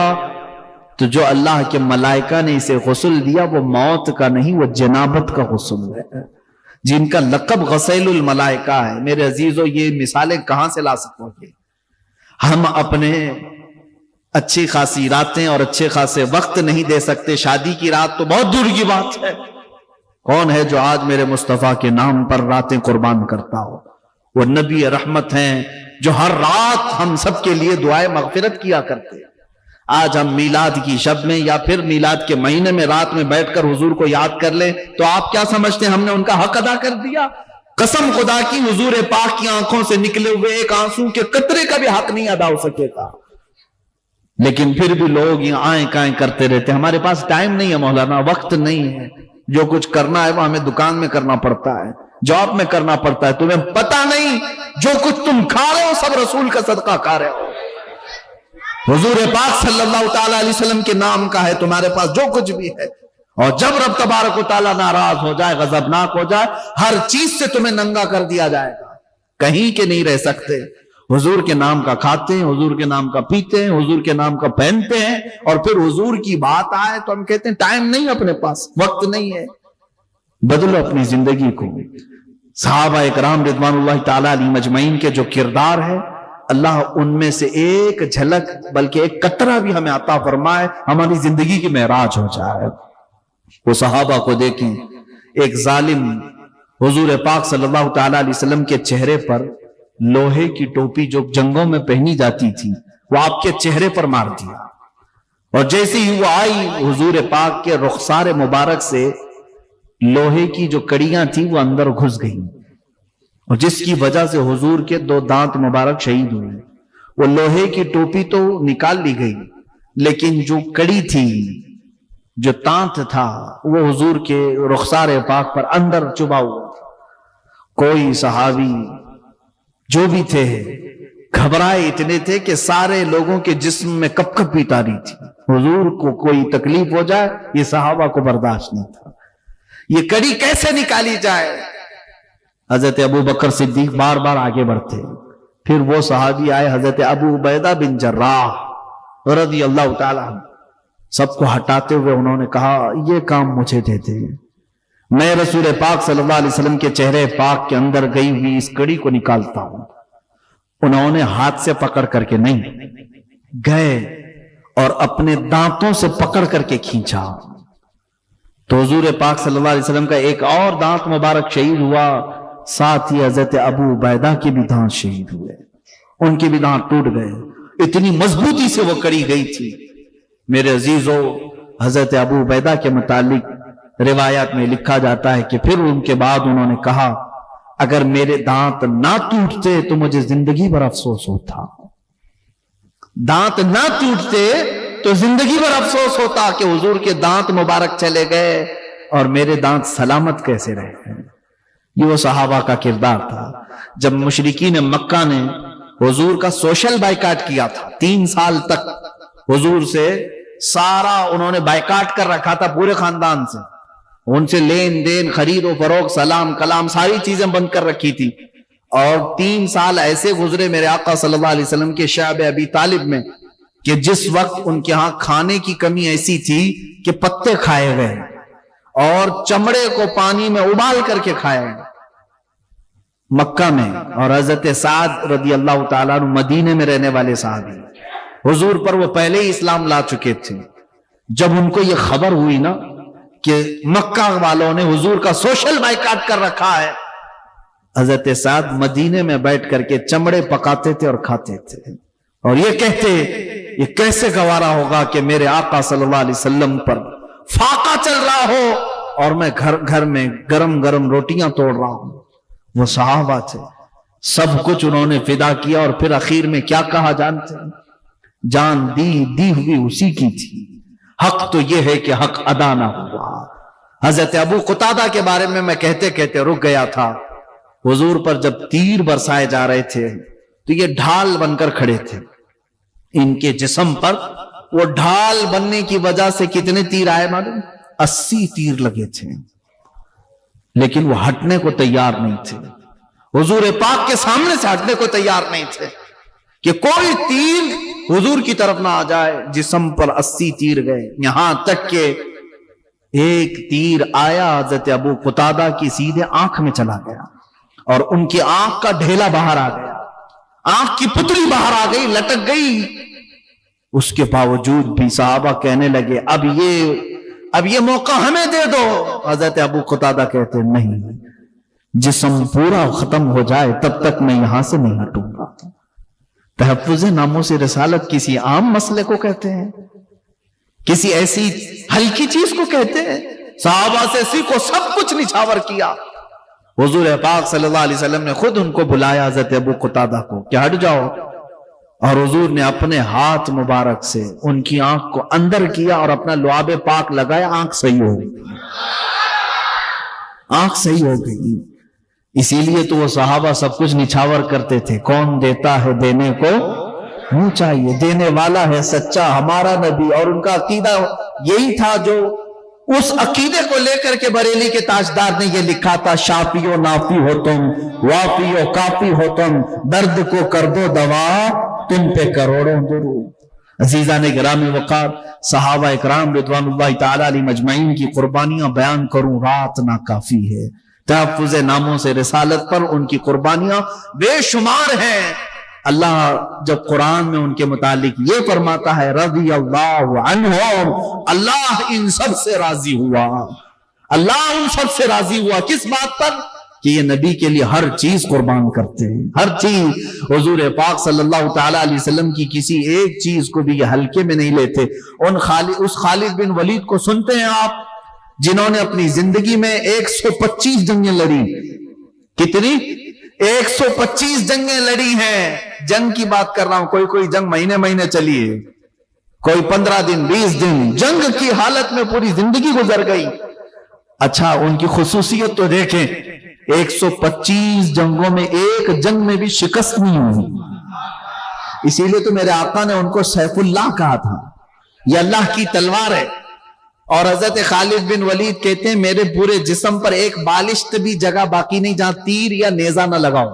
تو جو اللہ کے ملائکہ نے اسے غسل دیا وہ موت کا نہیں، وہ جنابت کا غسل ہے، جن کا لقب غسیل الملائکہ ہے۔ میرے عزیزو، یہ مثالیں کہاں سے لا سکو گے؟ ہم اپنے اچھی خاصی راتیں اور اچھے خاصے وقت نہیں دے سکتے، شادی کی رات تو بہت دور کی بات ہے۔ کون ہے جو آج میرے مصطفیٰ کے نام پر راتیں قربان کرتا ہو؟ وہ نبی رحمت ہیں جو ہر رات ہم سب کے لیے دعائے مغفرت کیا کرتے۔ آج ہم میلاد کی شب میں یا پھر میلاد کے مہینے میں رات میں بیٹھ کر حضور کو یاد کر لیں تو آپ کیا سمجھتے ہیں ہم نے ان کا حق ادا کر دیا؟ قسم خدا کی، حضور پاک کی آنکھوں سے نکلے ہوئے ایک آنسو کے قطرے کا بھی حق نہیں ادا ہو سکے گا۔ لیکن پھر بھی لوگ یہ آئیں کائیں کرتے رہتے۔ ہمارے پاس ٹائم نہیں ہے مولانا، وقت نہیں ہے، جو کچھ کرنا ہے وہ ہمیں دکان میں کرنا پڑتا ہے، جاب میں کرنا پڑتا ہے۔ تمہیں پتہ نہیں جو کچھ تم کھا رہے ہو سب رسول کا صدقہ کھا رہے ہو، حضور پاک صلی اللہ تعالی علیہ وسلم کے نام کا ہے تمہارے پاس جو کچھ بھی ہے۔ اور جب رب تبارک و تعالیٰ ناراض ہو جائے، غضبناک ہو جائے، ہر چیز سے تمہیں ننگا کر دیا جائے گا، کہیں کے نہیں رہ سکتے۔ حضور کے نام کا کھاتے ہیں، حضور کے نام کا پیتے ہیں، حضور کے نام کا پہنتے ہیں، اور پھر حضور کی بات آئے تو ہم کہتے ہیں ٹائم نہیں، اپنے پاس وقت نہیں ہے۔ بدلو اپنی زندگی کو۔ صحابہ اکرام رضوان اللہ تعالیٰ علیہ مجمعین کے جو کردار ہے، اللہ ان میں سے ایک جھلک بلکہ ایک قطرہ بھی ہمیں عطا فرمائے، ہماری زندگی کی معراج ہو جائے۔ وہ صحابہ کو دیکھیں، ایک ظالم حضور پاک صلی اللہ تعالیٰ علیہ وسلم کے چہرے پر لوہے کی ٹوپی جو جنگوں میں پہنی جاتی تھی وہ آپ کے چہرے پر مار دیا، اور جیسے ہی وہ آئی حضور پاک کے رخسار مبارک سے لوہے کی جو کڑیاں تھی وہ اندر گھس گئیں، اور جس کی وجہ سے حضور کے 2 دانت مبارک شہید ہوئے۔ وہ لوہے کی ٹوپی تو نکال لی گئی، لیکن جو کڑی تھی، جو تانت تھا، وہ حضور کے رخسار پاک پر اندر چبھا ہوا تھا۔ کوئی صحابی جو بھی تھے گھبرائے اتنے تھے کہ سارے لوگوں کے جسم میں کپ کپ بھی تاری تھی۔ حضور کو کوئی تکلیف ہو جائے یہ صحابہ کو برداشت نہیں تھا، یہ کڑی کیسے نکالی جائے؟ حضرت ابو بکر صدیق بار بار آگے بڑھتے، پھر وہ صحابی آئے حضرت ابو عبیدہ بن جراح رضی اللہ تعالیٰ عنہ، سب کو ہٹاتے ہوئے انہوں نے کہا یہ کام مجھے دیتے، میں رسول پاک صلی اللہ علیہ وسلم کے چہرے پاک کے اندر گئی ہوئی اس کڑی کو نکالتا ہوں۔ انہوں نے ہاتھ سے پکڑ کر کے نہیں گئے اور اپنے دانتوں سے پکڑ کر کے کھینچا، تو حضور پاک صلی اللہ علیہ وسلم کا ایک اور دانت مبارک شہید ہوا، ساتھ ہی حضرت ابو عبیدہ کے بھی دانت شہید ہوئے، ان کے بھی دانت ٹوٹ گئے، اتنی مضبوطی سے وہ کڑی گئی تھی۔ میرے عزیزو، حضرت ابو عبیدہ کے متعلق روایات میں لکھا جاتا ہے کہ پھر ان کے بعد انہوں نے کہا اگر میرے دانت نہ ٹوٹتے تو مجھے زندگی بھر افسوس ہوتا، دانت نہ ٹوٹتے تو زندگی بھر افسوس ہوتا کہ حضور کے دانت مبارک چلے گئے اور میرے دانت سلامت کیسے رہے۔ یہ وہ صحابہ کا کردار تھا۔ جب مشرکین مکہ نے حضور کا سوشل بائیکاٹ کیا تھا، 3 سال تک حضور سے سارا انہوں نے بائیکاٹ کر رکھا تھا، پورے خاندان سے ان سے لین دین، خرید و فروخت، سلام کلام، ساری چیزیں بند کر رکھی تھی، اور 3 سال ایسے گزرے میرے آقا صلی اللہ علیہ وسلم کے شعب ابی طالب میں کہ جس وقت ان کے ہاں کھانے کی کمی ایسی تھی کہ پتے کھائے گئے اور چمڑے کو پانی میں ابال کر کے کھایا گیا مکہ میں۔ اور حضرت سعد رضی اللہ تعالیٰ عنہ مدینے میں رہنے والے صحابی، حضور پر وہ پہلے ہی اسلام لا چکے تھے، جب ان کو یہ خبر ہوئی نا کہ مکہ والوں نے حضور کا سوشل بائیکاٹ کر رکھا ہے، حضرت سعد مدینے میں بیٹھ کر کے چمڑے پکاتے تھے اور کھاتے تھے، اور یہ کہتے یہ کیسے گوارا ہوگا کہ میرے آقا صلی اللہ علیہ وسلم پر فاقہ چل رہا ہو اور میں گھر میں گرم گرم روٹیاں توڑ رہا ہوں۔ وہ صحابہ تھے، سب کچھ انہوں نے فدا کیا، اور پھر اخیر میں کیا کہا جانتے ہیں؟ جان دی ہوئی اسی کی تھی، حق تو یہ ہے کہ حق ادا نہ ہوا۔ حضرت ابو قتادہ کے بارے میں کہتے کہتے رک گیا تھا۔ حضور پر جب تیر برسائے جا رہے تھے تو یہ ڈھال بن کر کھڑے تھے، ان کے جسم پر وہ ڈھال بننے کی وجہ سے کتنے تیر آئے معلوم؟ 80 تیر لگے تھے، لیکن وہ ہٹنے کو تیار نہیں تھے، حضور پاک کے سامنے سے ہٹنے کو تیار نہیں تھے۔ کہ کوئی تیر حضور کی طرف نہ آ جائے. جسم پر 80 تیر گئے، یہاں تک کہ ایک تیر آیا حضرت ابو قتادہ کی سیدھے آنکھ میں چلا گیا اور ان کی آنکھ کا ڈھیلا باہر آ گیا، آنکھ کی پتلی باہر آ گئی، لٹک گئی. اس کے باوجود بھی صحابہ کہنے لگے اب یہ موقع ہمیں دے دو. حضرت ابو قتادہ کہتے نہیں، جسم پورا ختم ہو جائے تب تک میں یہاں سے نہیں ہٹوں گا. تحفظ ناموس رسالت کسی عام مسئلے کو کہتے ہیں؟ کسی ایسی ہلکی چیز کو کہتے ہیں؟ صحابہ سے سیکھو، سب کچھ نچھاور کیا. حضور پاک صلی اللہ علیہ وسلم نے خود ان کو بلایا حضرت ابو قتادہ کو کہ ہٹ جاؤ، اور حضور نے اپنے ہاتھ مبارک سے ان کی آنکھ کو اندر کیا اور اپنا لعاب پاک لگایا. آنکھ صحیح ہو گئی، آنکھ صحیح ہو گئی. اسی لیے تو وہ صحابہ سب کچھ نچھاور کرتے تھے. کون دیتا ہے دینے کو منہ چاہیے، دینے والا ہے سچا ہمارا نبی. اور ان کا عقیدہ یہی تھا جو اس عقیدے کو لے کر کے بریلی کے تاجدار نے یہ لکھا تھا، شافی و نافی ہو تم، وافی و کافی ہو تم، درد کو کر دو دوا تم پہ کروڑوں درود. عزیزان گرامی وقار، صحابہ اکرام رضوان اللہ تعالی علیہ مجمعین کی قربانیاں بیان کروں رات نہ کافی ہے. تحفظ ناموس رسالت پر ان کی قربانیاں بے شمار ہیں. اللہ جب قرآن میں ان کے متعلق یہ فرماتا ہے رضی اللہ عنہم، اللہ ان سب سے راضی ہوا. اللہ ان سب سے راضی ہوا کس بات پر؟ کہ یہ نبی کے لیے ہر چیز قربان کرتے ہیں، ہر چیز. حضور پاک صلی اللہ تعالی علیہ وسلم کی کسی ایک چیز کو بھی یہ ہلکے میں نہیں لیتے. اس خالد بن ولید کو سنتے ہیں آپ، جنہوں نے اپنی زندگی میں 125 جنگیں لڑی. کتنی؟ 125 جنگیں لڑی ہیں. جنگ کی بات کر رہا ہوں، کوئی جنگ مہینے چلی ہے، کوئی 15 دن 20 دن، جنگ کی حالت میں پوری زندگی گزر گئی. اچھا ان کی خصوصیت تو دیکھیں، 125 جنگوں میں ایک جنگ میں بھی شکست نہیں ہوئی. اسی لیے تو میرے آقا نے ان کو سیف اللہ کہا تھا، یہ اللہ کی تلوار ہے. اور حضرت خالد بن ولید کہتے ہیں میرے پورے جسم پر ایک بالشت بھی جگہ باقی نہیں جہاں تیر یا نیزہ نہ لگاؤ.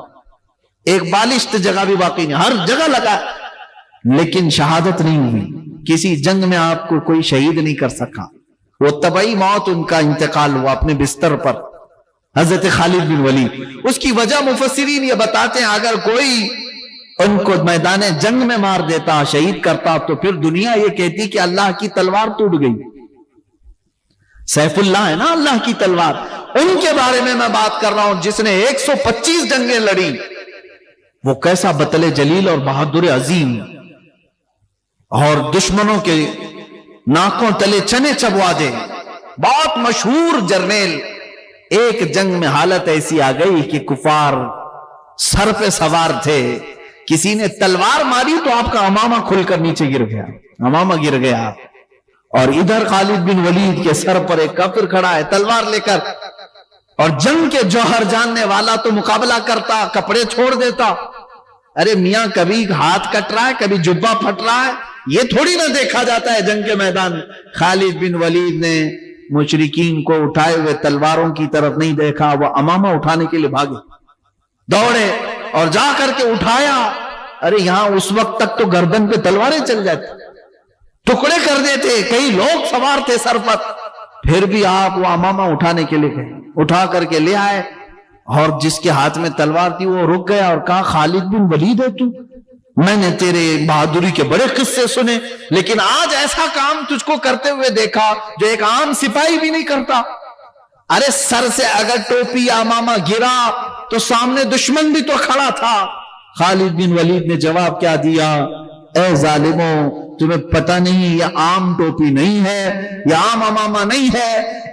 ایک بالشت جگہ بھی باقی نہیں، ہر جگہ لگا، لیکن شہادت نہیں ہوئی. کسی جنگ میں آپ کو کوئی شہید نہیں کر سکا. وہ طبعی موت ان کا انتقال ہوا اپنے بستر پر. حضرت خالد بن ولید، اس کی وجہ مفسرین یہ بتاتے ہیں اگر کوئی ان کو میدان جنگ میں مار دیتا، شہید کرتا، تو پھر دنیا یہ کہتی کہ اللہ کی تلوار ٹوٹ گئی. سیف اللہ ہے نا اللہ کی تلوار. ان کے بارے میں بات کر رہا ہوں جس نے 125 جنگیں لڑی. وہ کیسا بطل جلیل اور بہادر عظیم، اور دشمنوں کے ناکوں تلے چنے چبوا دے، بہت مشہور جرنیل. ایک جنگ میں حالت ایسی آ گئی کہ کفار سر پہ سوار تھے، کسی نے تلوار ماری تو آپ کا امامہ کھل کر نیچے گر گیا، امامہ گر گیا. اور ادھر خالد بن ولید کے سر پر ایک کافر کھڑا ہے تلوار لے کر، اور جنگ کے جوہر جاننے والا تو مقابلہ کرتا، کپڑے چھوڑ دیتا. ارے میاں کبھی ہاتھ کٹ رہا ہے، کبھی جبہ پھٹ رہا ہے، یہ تھوڑی نہ دیکھا جاتا ہے جنگ کے میدان. خالد بن ولید نے مشرکین کو اٹھائے ہوئے تلواروں کی طرف نہیں دیکھا، وہ امامہ اٹھانے کے لیے بھاگے، دوڑے اور جا کر کے اٹھایا. ارے یہاں اس وقت تک تو گردن پہ تلواریں چل جاتی، ٹکڑے کر دیتے، کئی لوگ سوار تھے سر پر. پھر بھی آپ وہ امامہ اٹھانے کے لیے گئے، اٹھا کر کے لے آئے، اور جس کے ہاتھ میں تلوار تھی وہ رک گیا اور کہا خالد بن ولید ہے تو؟ میں نے تیرے بہادری کے بڑے قصے سنے، لیکن آج ایسا کام تجھ کو کرتے ہوئے دیکھا جو ایک عام سپاہی بھی نہیں کرتا. ارے سر سے اگر ٹوپی یا امامہ گرا تو سامنے دشمن بھی تو کھڑا تھا. خالد بن ولید نے جواب کیا دیا؟ اے ظالموں، تمہیں پتہ نہیں یہ عام ٹوپی نہیں ہے، یہ عام امامہ نہیں ہے.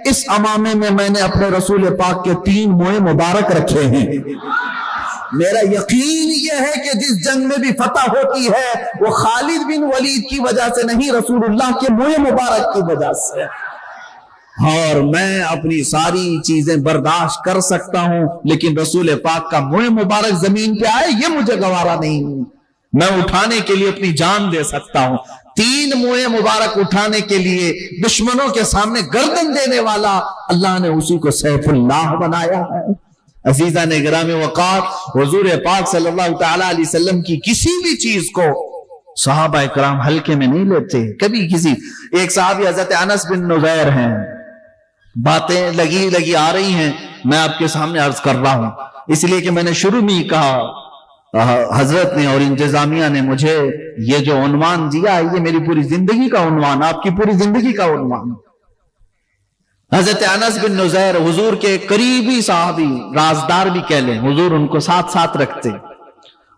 اس امامے میں میں نے اپنے رسول پاک کے 3 موئے مبارک رکھے ہیں. میرا یقین یہ ہے کہ جس جنگ میں بھی فتح ہوتی ہے وہ خالد بن ولید کی وجہ سے نہیں، رسول اللہ کے موئے مبارک کی وجہ سے. اور میں اپنی ساری چیزیں برداشت کر سکتا ہوں، لیکن رسول پاک کا موئے مبارک زمین پہ آئے یہ مجھے گوارا نہیں. میں اٹھانے کے لیے اپنی جان دے سکتا ہوں. 3 موئے مبارک اٹھانے کے لیے دشمنوں کے سامنے گردن دینے والا اللہ نے اسی کو سیف اللہ بنایا ہے. عزیزان گرامی وقار، حضور پاک صلی اللہ تعالی علیہ وسلم کی کسی بھی چیز کو صحابہ کرام ہلکے میں نہیں لیتے کبھی کسی. ایک صحابی حضرت انس بن نذیر ہیں، باتیں لگی آ رہی ہیں، میں آپ کے سامنے عرض کر رہا ہوں، اس لیے کہ میں نے شروع میں ہی کہا حضرت نے اور انتظامیہ نے مجھے یہ جو عنوان دیا ہے یہ میری پوری زندگی کا عنوان، آپ کی پوری زندگی کا عنوان. حضرت انس بن نذیر حضور کے قریبی صحابی، رازدار بھی کہہ لیں، حضور ان کو ساتھ ساتھ رکھتے.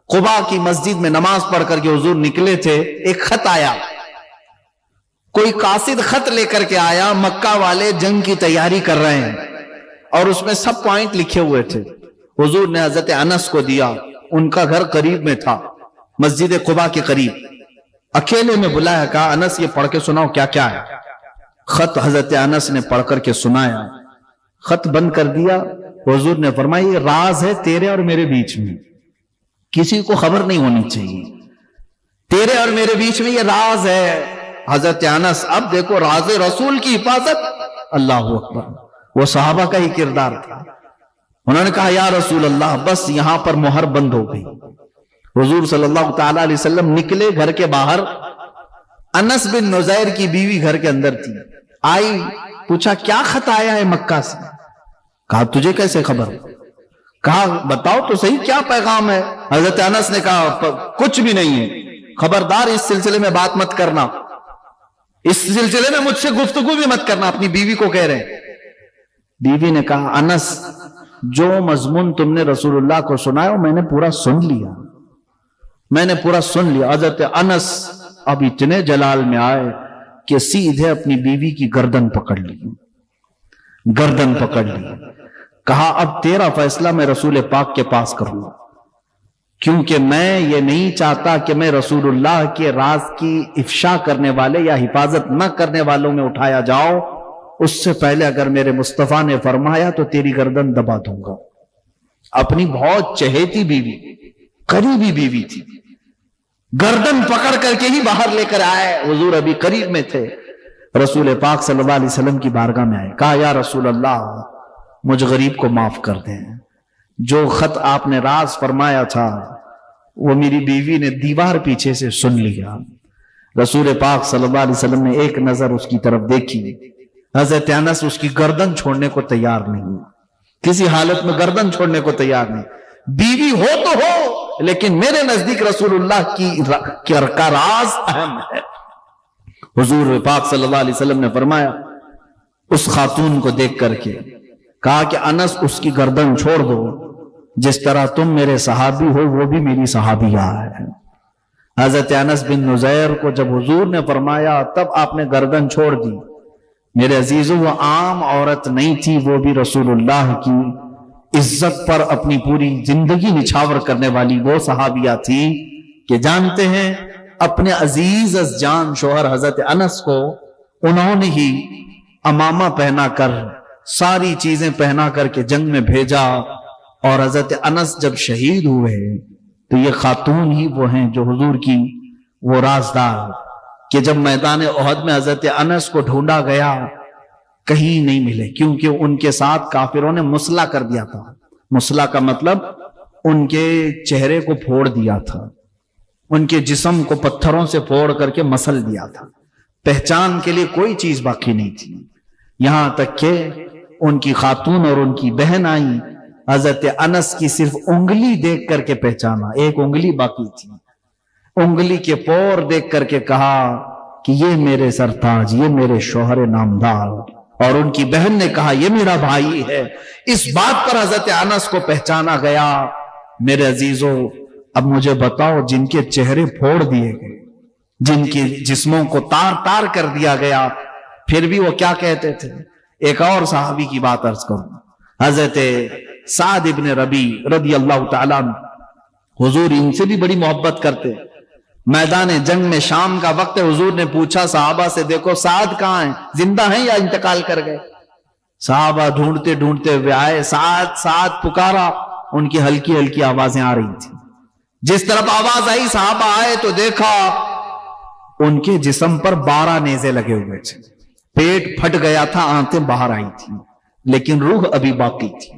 قباء کی مسجد میں نماز پڑھ کر کے حضور نکلے تھے، ایک خط آیا، کوئی قاصد خط لے کر کے آیا، مکہ والے جنگ کی تیاری کر رہے ہیں اور اس میں سب پوائنٹ لکھے ہوئے تھے. حضور نے حضرت انس کو دیا، ان کا گھر قریب میں تھا، مسجد قباء کے قریب. اکیلے میں بلایا، کہا انس یہ پڑھ کے سناؤ کیا کیا ہے. خط حضرت انس نے پڑھ کر کے سنایا، خط بند کر دیا. حضور نے فرمایا یہ راز ہے تیرے اور میرے بیچ میں، کسی کو خبر نہیں ہونی چاہیے، تیرے اور میرے بیچ میں یہ راز ہے. حضرت انس، اب دیکھو راز رسول کی حفاظت، اللہ اکبر، وہ صحابہ کا ہی کردار تھا. انہوں نے کہا یا رسول اللہ بس یہاں پر مہر بند ہو گئی. حضور صلی اللہ تعالی علیہ وسلم نکلے گھر کے باہر، انس بن نذیر کی بیوی گھر کے اندر تھی، آئی، پوچھا کیا خط آیا ہے مکہ سے. کہا تجھے کیسے خبر؟ کہا بتاؤ تو صحیح کیا پیغام ہے. حضرت انس نے کہا کچھ بھی نہیں ہے، خبردار اس سلسلے میں بات مت کرنا، اس سلسلے میں مجھ سے گفتگو بھی مت کرنا. اپنی بیوی کو کہہ رہے ہیں. بیوی نے کہا انس جو مضمون تم نے رسول اللہ کو سنایا میں نے پورا سن لیا، میں نے پورا سن لیا. حضرت انس اب اتنے جلال میں آئے کہ سیدھے اپنی بیوی کی گردن پکڑ لی، گردن پکڑ لی. کہا اب تیرا فیصلہ میں رسول پاک کے پاس کروں، کیونکہ میں یہ نہیں چاہتا کہ میں رسول اللہ کے راز کی افشا کرنے والے یا حفاظت نہ کرنے والوں میں اٹھایا جاؤں. اس سے پہلے اگر میرے مصطفیٰ نے فرمایا تو تیری گردن دبا دوں گا. اپنی بہت چہیتی بیوی، قریبی بیوی تھی، گردن پکڑ کر کے ہی باہر لے کر آئے. حضور ابھی قریب میں تھے، رسول پاک صلی اللہ علیہ وسلم کی بارگاہ میں آئے. کہا یا رسول اللہ مجھ غریب کو معاف کر دیں، جو خط آپ نے راز فرمایا تھا وہ میری بیوی نے دیوار پیچھے سے سن لیا. رسول پاک صلی اللہ علیہ وسلم نے ایک نظر اس کی طرف دیکھی. حضرت انس اس کی گردن چھوڑنے کو تیار نہیں، کسی حالت میں گردن چھوڑنے کو تیار نہیں. بیوی ہو تو ہو لیکن میرے نزدیک رسول اللہ کا راز اہم ہے. حضور پاک صلی اللہ علیہ وسلم نے فرمایا، اس خاتون کو دیکھ کر کے کہا کہ انس اس کی گردن چھوڑ دو، جس طرح تم میرے صحابی ہو وہ بھی میری صحابیہ ہے. حضرت انس بن نذیر کو جب حضور نے فرمایا تب آپ نے گردن چھوڑ دی. میرے عزیزو وہ عام عورت نہیں تھی، وہ بھی رسول اللہ کی عزت پر اپنی پوری زندگی نچھاور کرنے والی وہ صحابیہ تھی کہ جانتے ہیں اپنے عزیز از جان شوہر حضرت انس کو انہوں نے ہی امامہ پہنا کر ساری چیزیں پہنا کر کے جنگ میں بھیجا. اور حضرت انس جب شہید ہوئے تو یہ خاتون ہی وہ ہیں جو حضور کی وہ رازدار کہ جب میدان احد میں حضرت انس کو ڈھونڈا گیا کہیں نہیں ملے، کیونکہ ان کے ساتھ کافروں نے مسلح کر دیا تھا. مسلح کا مطلب ان کے چہرے کو پھوڑ دیا تھا، ان کے جسم کو پتھروں سے پھوڑ کر کے مسل دیا تھا. پہچان کے لیے کوئی چیز باقی نہیں تھی. یہاں تک کہ ان کی خاتون اور ان کی بہن آئی، حضرت انس کی صرف انگلی دیکھ کر کے پہچانا، ایک انگلی باقی تھی، انگلی کے پور دیکھ کر کے کہا کہ یہ میرے سرتاج، یہ میرے شوہر نامدار. اور ان کی بہن نے کہا یہ میرا بھائی ہے. اس بات پر حضرت انس کو پہچانا گیا. میرے عزیزو اب مجھے بتاؤ جن کے چہرے پھوڑ دیے گئے، جن کے جسموں کو تار تار کر دیا گیا، پھر بھی وہ کیا کہتے تھے. ایک اور صحابی کی بات عرض کروں، حضرت سعد ابن ربی رضی اللہ تعالیٰ عنہ، حضور ان سے بھی بڑی محبت کرتے. میدان جنگ میں شام کا وقت ہے، حضور نے پوچھا صحابہ سے دیکھو سعد کہاں ہیں، زندہ ہیں یا انتقال کر گئے. صحابہ ڈھونڈتے ڈھونڈتے ہوئے آئے، سعد سعد پکارا. ان کی ہلکی ہلکی آوازیں آ رہی تھی. جس طرف آواز آئی صحابہ آئے تو دیکھا ان کے جسم پر 12 نیزے لگے ہوئے تھے، پیٹ پھٹ گیا تھا، آنتیں باہر آئی تھی، لیکن روح ابھی باقی تھی.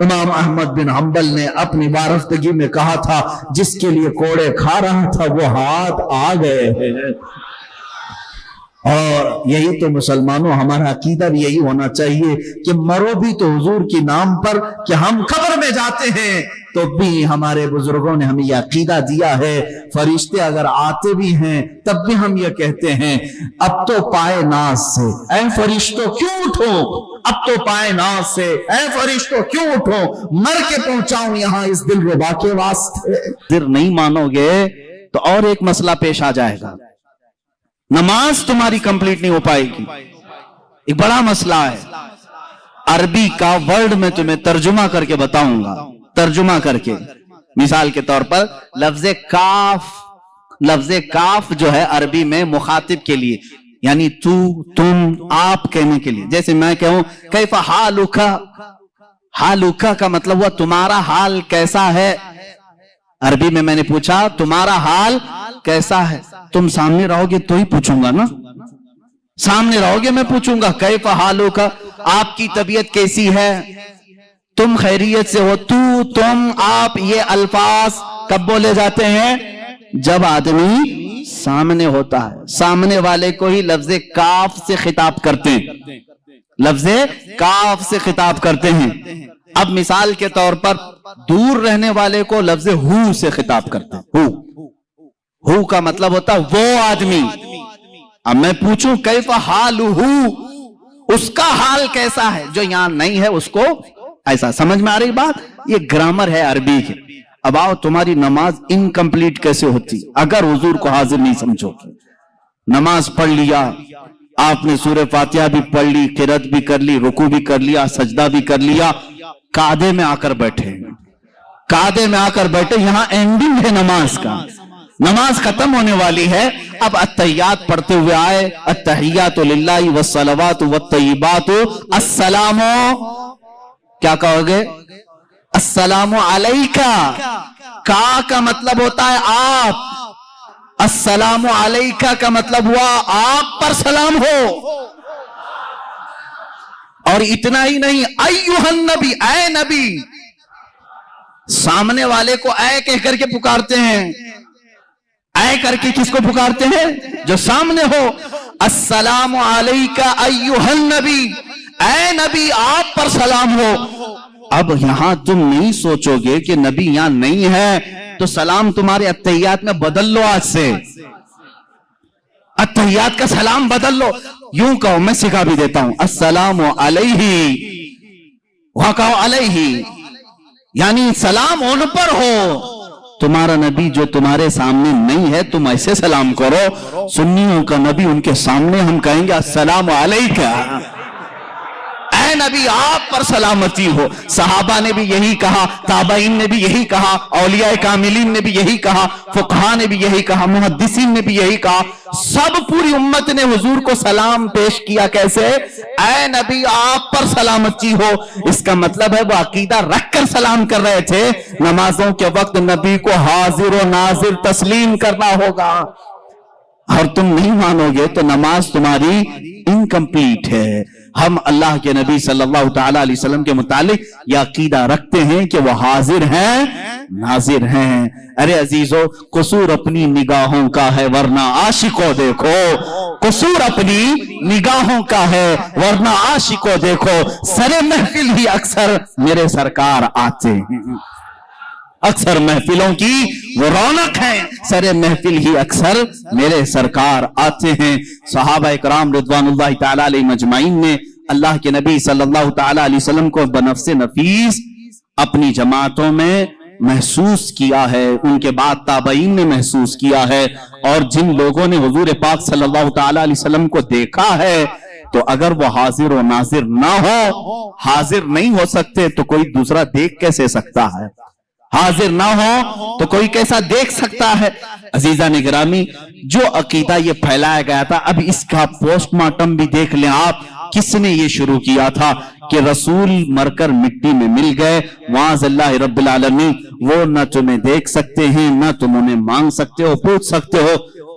امام احمد بن حنبل نے اپنی وارفتگی میں کہا تھا جس کے لیے کوڑے کھا رہا تھا وہ ہاتھ آ گئے ہیں۔ اور یہی تو مسلمانوں ہمارا عقیدہ بھی یہی ہونا چاہیے کہ مرو بھی تو حضور کی نام پر، کہ ہم قبر میں جاتے ہیں تو بھی ہمارے بزرگوں نے ہمیں یہ عقیدہ دیا ہے، فرشتے اگر آتے بھی ہیں تب بھی ہم یہ کہتے ہیں اب تو پائے ناز سے اے فرشتوں کیوں اٹھو، اب تو پائے ناز سے اے فرشتوں کیوں اٹھو، مر کے پہنچاؤں یہاں اس دل ربا کے واسطے۔ پھر نہیں مانو گے تو اور ایک مسئلہ پیش آ جائے گا، نماز تمہاری کمپلیٹ نہیں ہو پائے گی۔ ایک بڑا مسئلہ ہے، عربی کا ورڈ میں تمہیں ترجمہ کر کے بتاؤں گا، ترجمہ کر کے۔ مثال کے طور پر لفظ کاف جو ہے عربی میں مخاطب کے لیے، یعنی تو، تم، آپ کہنے کے لیے۔ جیسے میں کہوں کیف حالک، حالک کا مطلب ہوا تمہارا حال کیسا ہے۔ عربی میں نے پوچھا تمہارا حال کیسا ہے، تم سامنے رہو گے تو ہی پوچھوں گا نا، سامنے رہو گے میں پوچھوں گا کیف حالک، آپ کی طبیعت کیسی ہے، تم خیریت سے ہو۔ تو، تم، آپ، یہ الفاظ کب بولے جاتے ہیں؟ جب آدمی سامنے ہوتا ہے، سامنے والے کو ہی لفظ کاف سے خطاب کرتے ہیں، لفظ کاف سے خطاب کرتے ہیں۔ اب مثال کے طور پر دور رہنے والے کو لفظ ہو سے خطاب کرتے ہیں، ہو کا مطلب ہوتا ہے وہ آدمی۔ اب میں پوچھوں کیف حالہ، اس کا حال کیسا ہے، جو یہاں نہیں ہے اس کو ایسا۔ سمجھ میں آ رہی بات؟ یہ گرامر ہے عربی کے۔ اب آؤ تمہاری نماز انکمپلیٹ کیسے ہوتی اگر حضور کو حاضر نہیں سمجھو گے؟ نماز پڑھ لیا آپ نے، سورہ فاتحہ بھی پڑھ لی، قرات بھی کر لی، رکوع بھی کر لیا، سجدہ بھی کر لیا، قعدے میں آ کر بیٹھے، قعدے میں آ کر بیٹھے، یہاں اینڈنگ ہے نماز کا، نماز ختم ہونے والی ہے۔ اب التحیات پڑھتے ہوئے آئے، التحیات للہ والصلوات والطیبات، السلام، کیا کہو گے؟ السلام علیکہ، کا مطلب ہوتا ہے آپ، السلام علیکہ کا مطلب ہوا آپ پر سلام ہو۔ اور اتنا ہی نہیں، ایھا النبی، اے نبی، سامنے والے کو اے کہہ کر کے پکارتے ہیں، اے کر کے کس کو پکارتے ہیں؟ جو سامنے ہو۔ السلام علیکہ ایھا النبی، اے نبی آپ پر سلام ہو۔ اب یہاں تم نہیں سوچو گے کہ نبی یہاں نہیں ہے تو سلام تمہارے التحیات میں بدل لو، آج سے التحیات کا سلام بدل لو، یوں کہو، میں سکھا بھی دیتا ہوں، السلام علیہ، وہاں کہو علیہ، یعنی سلام ان پر ہو۔ تمہارا نبی جو تمہارے سامنے نہیں ہے تم ایسے سلام کرو۔ سنیوں کا نبی ان کے سامنے ہم کہیں گے السلام علیکہ، اے نبی آپ پر سلامتی ہو۔ صحابہ نے بھی یہی کہا، تابعین نے بھی یہی کہا، اولیاء کاملین نے بھی یہی کہا، فقہاء نے بھی یہی کہا، محدثین نے بھی یہی کہا، سب پوری امت نے حضور کو سلام پیش کیا کیسے؟ اے نبی آپ پر سلامتی ہو۔ اس کا مطلب ہے وہ عقیدہ رکھ کر سلام کر رہے تھے، نمازوں کے وقت نبی کو حاضر و ناظر تسلیم کرنا ہوگا۔ اور تم نہیں مانو گے تو نماز تمہاری انکمپلیٹ ہے۔ ہم اللہ کے نبی صلی اللہ تعالی علیہ وسلم کے متعلق یہ عقیدہ رکھتے ہیں کہ وہ حاضر ہیں، ناظر ہیں۔ ارے عزیزو، قصور اپنی نگاہوں کا ہے ورنہ عاشقوں دیکھو، قصور اپنی نگاہوں کا ہے ورنہ عاشقوں دیکھو، سر محفل ہی اکثر میرے سرکار آتے ہیں، اکثر محفلوں کی وہ رونق ہے، سر محفل ہی اکثر میرے سرکار آتے ہیں۔ صحابہ اکرام رضوان اللہ تعالی علیہ مجمعین نے اللہ کے نبی صلی اللہ تعالی علیہ وسلم کو بنفس نفیس اپنی جماعتوں میں محسوس کیا ہے، ان کے بعد تابعین نے محسوس کیا ہے، اور جن لوگوں نے حضور پاک صلی اللہ تعالی علیہ وسلم کو دیکھا ہے تو اگر وہ حاضر و ناظر نہ ہو، حاضر نہیں ہو سکتے تو کوئی دوسرا دیکھ کیسے سکتا ہے؟ حاضر نہ ہو تو کوئی کیسا دیکھ سکتا ہے؟ عزیزان گرامی، جو عقیدہ یہ پھیلایا گیا تھا، اب اس کا پوسٹ مارٹم بھی دیکھ لیں آپ، کس نے یہ شروع کیا تھا کہ رسول مر کر مٹی میں مل گئے، معاذ اللہ رب العالمین، وہ نہ تمہیں دیکھ سکتے ہیں، نہ تم انہیں مانگ سکتے ہو، پوچھ سکتے ہو،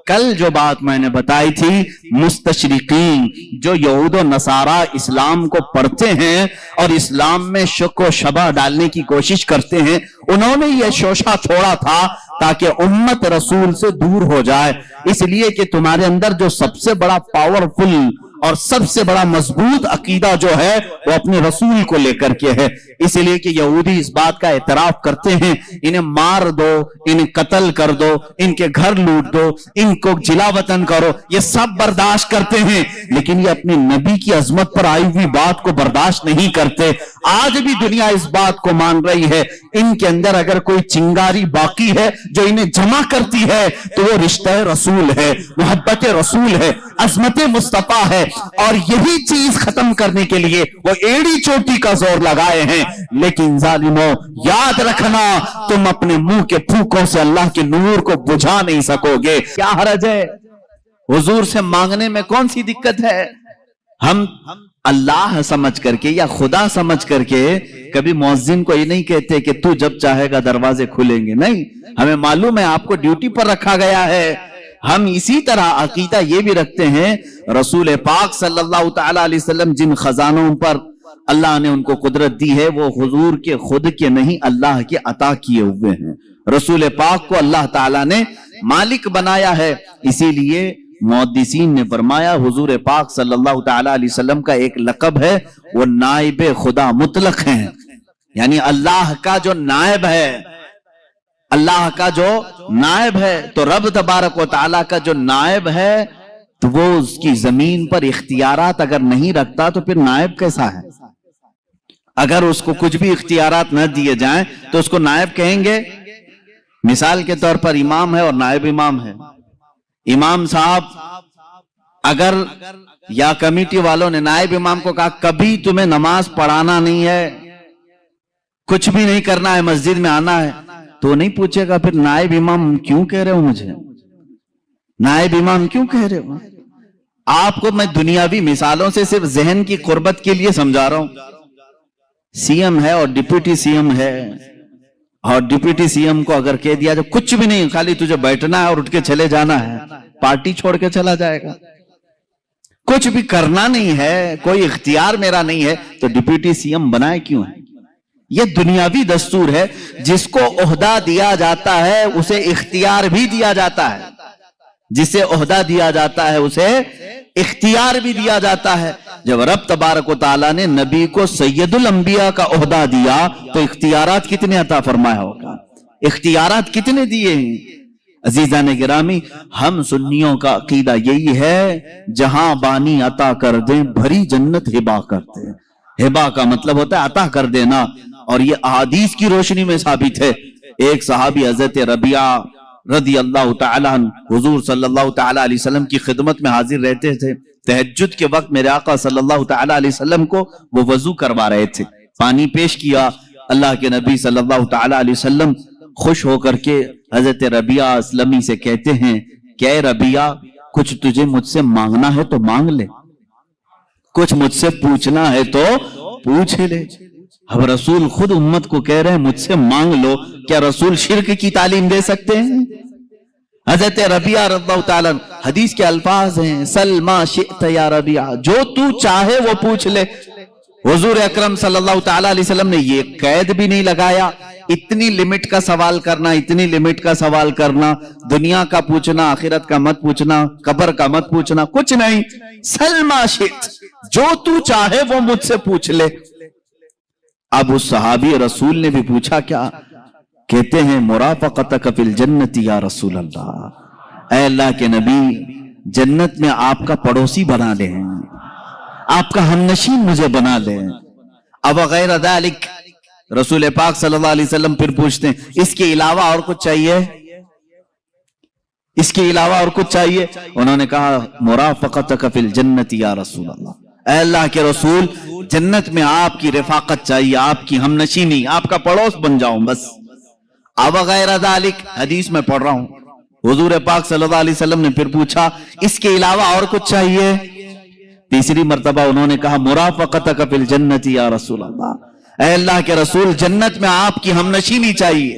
کل جو بات میں نے بتائی تھی، مستشرقین جو یہود و نصارہ اسلام کو پڑھتے ہیں اور اسلام میں شک و شبہ ڈالنے کی کوشش کرتے ہیں، انہوں نے یہ شوشہ چھوڑا تھا تاکہ امت رسول سے دور ہو جائے، اس لیے کہ تمہارے اندر جو سب سے بڑا پاورفل اور سب سے بڑا مضبوط عقیدہ جو ہے وہ اپنے رسول کو لے کر کے ہے، اس لیے کہ یہودی اس بات کا اعتراف کرتے ہیں انہیں مار دو، انہیں قتل کر دو، ان کے گھر لوٹ دو، ان کو جلا وطن کرو، یہ سب برداشت کرتے ہیں، لیکن یہ اپنے نبی کی عظمت پر آئی ہوئی بات کو برداشت نہیں کرتے۔ آج بھی دنیا اس بات کو مان رہی ہے، ان کے اندر اگر کوئی چنگاری باقی ہے جو انہیں جمع کرتی ہے تو وہ رشتہ رسول ہے، محبت رسول ہے، عظمت مصطفیٰ ہے، اور یہی چیز ختم کرنے کے لیے وہ ایڑی چوٹی کا زور لگائے ہیں۔ لیکن ظالموں یاد رکھنا، تم اپنے منہ کے پھوکوں سے اللہ کے نور کو بجھا نہیں سکو گے۔ کیا حرج ہے حضور سے مانگنے میں؟ کون سی دقت ہے؟ ہم اللہ سمجھ کر کے یا خدا سمجھ کر کے کبھی مؤذن کو یہ نہیں کہتے کہ تو جب چاہے گا دروازے کھلیں گے، نہیں، ہمیں معلوم ہے آپ کو ڈیوٹی پر رکھا گیا ہے۔ ہم اسی طرح عقیدہ یہ بھی رکھتے ہیں، رسول پاک صلی اللہ تعالی علیہ وسلم جن خزانوں پر اللہ نے ان کو قدرت دی ہے وہ حضور کے خود کے نہیں، اللہ کے عطا کیے ہوئے ہیں۔ رسول پاک کو اللہ تعالیٰ نے مالک بنایا ہے، اسی لیے محدثین نے فرمایا حضور پاک صلی اللہ تعالی علیہ وسلم کا ایک لقب ہے، وہ نائب خدا مطلق ہیں، یعنی اللہ کا جو نائب ہے، اللہ کا جو نائب ہے، تو رب تبارک و تعالیٰ کا جو نائب ہے تو وہ اس کی زمین پر اختیارات اگر نہیں رکھتا تو پھر نائب کیسا ہے؟ اگر اس کو کچھ بھی اختیارات نہ دیے جائیں تو اس کو نائب کہیں گے؟ مثال کے طور پر امام ہے اور نائب امام ہے، امام صاحب اگر یا کمیٹی والوں نے نائب امام کو کہا کبھی تمہیں نماز پڑھانا نہیں ہے، کچھ بھی نہیں کرنا ہے، مسجد میں آنا ہے، تو نہیں پوچھے گا پھر نائب امام کیوں کہہ رہے ہو مجھے، نائب امام کیوں کہہ رہے ہو؟ آپ کو میں دنیاوی مثالوں سے صرف ذہن کی قربت کے لیے سمجھا رہا ہوں۔ سی ایم ہے اور ڈپٹی سی ایم ہے، اور ڈپٹی سی ایم کو اگر کہہ دیا جو کچھ بھی نہیں، خالی تجھے بیٹھنا ہے اور اٹھ کے چلے جانا ہے، پارٹی چھوڑ کے چلا جائے گا، کچھ بھی کرنا نہیں ہے، کوئی اختیار میرا نہیں ہے، تو ڈپٹی سی ایم بنائے کیوں ہے؟ یہ دنیاوی دستور ہے، جس کو عہدہ دیا جاتا ہے اسے اختیار بھی دیا جاتا ہے، جسے عہدہ دیا جاتا ہے اسے اختیار بھی دیا جاتا ہے۔ جب رب تبارک و تعالیٰ نے نبی کو سید الانبیاء کا عہدہ دیا تو اختیارات کتنے عطا فرمایا ہوگا، اختیارات کتنے دیے ہیں؟ عزیزان گرامی، ہم سنیوں کا عقیدہ یہی ہے، جہاں بانی عطا کر دیں بھری جنت ہبا کرتے ہیں۔ ہبا کا مطلب ہوتا ہے عطا کر دینا، اور یہ احادیث کی روشنی میں ثابت ہے۔ ایک صحابی حضرت ربیعہ رضی اللہ تعالیٰ عنہ حضور صلی اللہ تعالیٰ علیہ وسلم کی خدمت میں حاضر رہتے تھے۔ تہجد کے وقت میرے آقا صلی اللہ تعالیٰ علیہ وسلم کو وہ وضو کروا رہے تھے، پانی پیش کیا، اللہ کے نبی صلی اللہ تعالیٰ علیہ وسلم خوش ہو کر کے حضرت ربیعہ اسلمی سے کہتے ہیں کہ اے ربیعہ، کچھ تجھے مجھ سے مانگنا ہے تو مانگ لے، کچھ مجھ سے پوچھنا ہے تو پوچھ لے۔ اب رسول خود امت کو کہہ رہے ہیں مجھ سے مانگ لو، کیا رسول شرک کی تعلیم دے سکتے ہیں؟ حضرت ربیعہ رضی اللہ تعالیٰ حدیث کے الفاظ ہیں، سل ما شئت یا ربیعہ، جو تو چاہے وہ پوچھ لے۔ حضور اکرم صلی اللہ تعالیٰ علیہ وسلم نے یہ قید بھی نہیں لگایا، اتنی لمٹ کا سوال کرنا، اتنی لمٹ کا سوال کرنا، دنیا کا پوچھنا، آخرت کا مت پوچھنا، قبر کا مت پوچھنا، کچھ نہیں، سل ما شئت، جو تو چاہے وہ مجھ سے پوچھ لے۔ اب اس صحابی رسول نے بھی پوچھا کیا؟ کہتے ہیں مرافقتک فی الجنت یا رسول اللہ، اے اللہ کے نبی، جنت میں آپ کا پڑوسی بنا لیں، آپ کا ہمنشین مجھے بنا لیں۔ اب غیر ذالک، رسول پاک صلی اللہ علیہ وسلم پھر پوچھتے ہیں اس کے علاوہ اور کچھ چاہیے؟ اس کے علاوہ اور کچھ چاہیے؟ انہوں نے کہا مرافقتک فی الجنت یا رسول اللہ، اے اللہ کے رسول، جنت میں آپ کی رفاقت چاہیے، آپ کی ہمنشینی، آپ کا پڑوس بن جاؤں بس۔ اب غیر ذالک، حدیث میں پڑھ رہا ہوں، حضور پاک صلی اللہ علیہ وسلم نے پھر پوچھا اس کے علاوہ اور کچھ چاہیے؟ تیسری مرتبہ انہوں نے کہا مرافقتک فی الجنت یا رسول اللہ، اے اللہ کے رسول، جنت میں آپ کی ہمنشینی چاہیے۔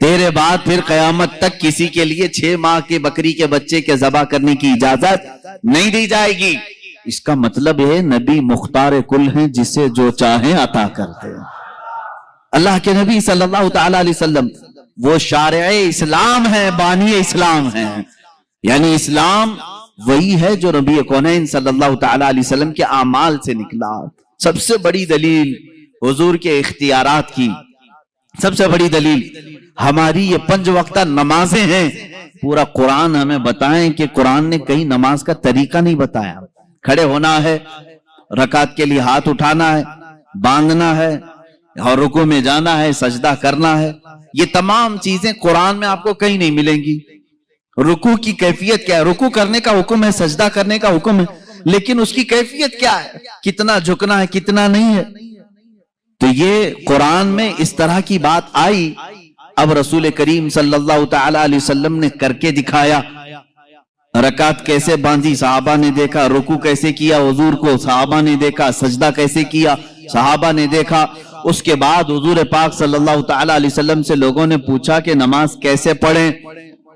تیرے بعد پھر قیامت تک کسی کے لیے 6 ماہ کے بکری کے بچے کے ذبح کرنے کی اجازت نہیں دی جائے گی. اس کا مطلب ہے نبی مختار کل ہیں، جسے جو چاہیں عطا کرتے ہیں. اللہ کے نبی صلی اللہ تعالی علیہ وسلم وہ شارع اسلام ہے، بانی اسلام ہے. یعنی اسلام وہی ہے جو نبی کونین صلی اللہ تعالی علیہ وسلم کے اعمال سے نکلا. سب سے بڑی دلیل حضور کے اختیارات کی، سب سے بڑی دلیل ہماری یہ 5 وقتہ نمازیں ہیں. پورا قرآن ہمیں بتائیں کہ قرآن نے کہیں نماز کا طریقہ نہیں بتایا. کھڑے ہونا ہے، رکعت کے لیے ہاتھ اٹھانا ہے، باندھنا ہے، اور رکوع میں جانا ہے، سجدہ کرنا ہے. یہ تمام چیزیں قرآن میں آپ کو کہیں نہیں ملیں گی. رکوع کی کیفیت کیا ہے؟ رکوع کرنے کا حکم ہے، سجدہ کرنے کا حکم ہے، لیکن اس کی کیفیت کیا ہے؟ کتنا جھکنا ہے، کتنا نہیں ہے. تو یہ قرآن میں اس طرح کی بات آئی. اب رسول کریم صلی اللہ تعالی علیہ وسلم نے کر کے دکھایا. رکعت کیسے باندھی صحابہ نے دیکھا، رکوع کیسے کیا حضور کو صحابہ نے دیکھا، سجدہ کیسے کیا صحابہ نے دیکھا. اس کے بعد حضور پاک صلی اللہ تعالی علیہ وسلم سے لوگوں نے پوچھا کہ نماز کیسے پڑھیں.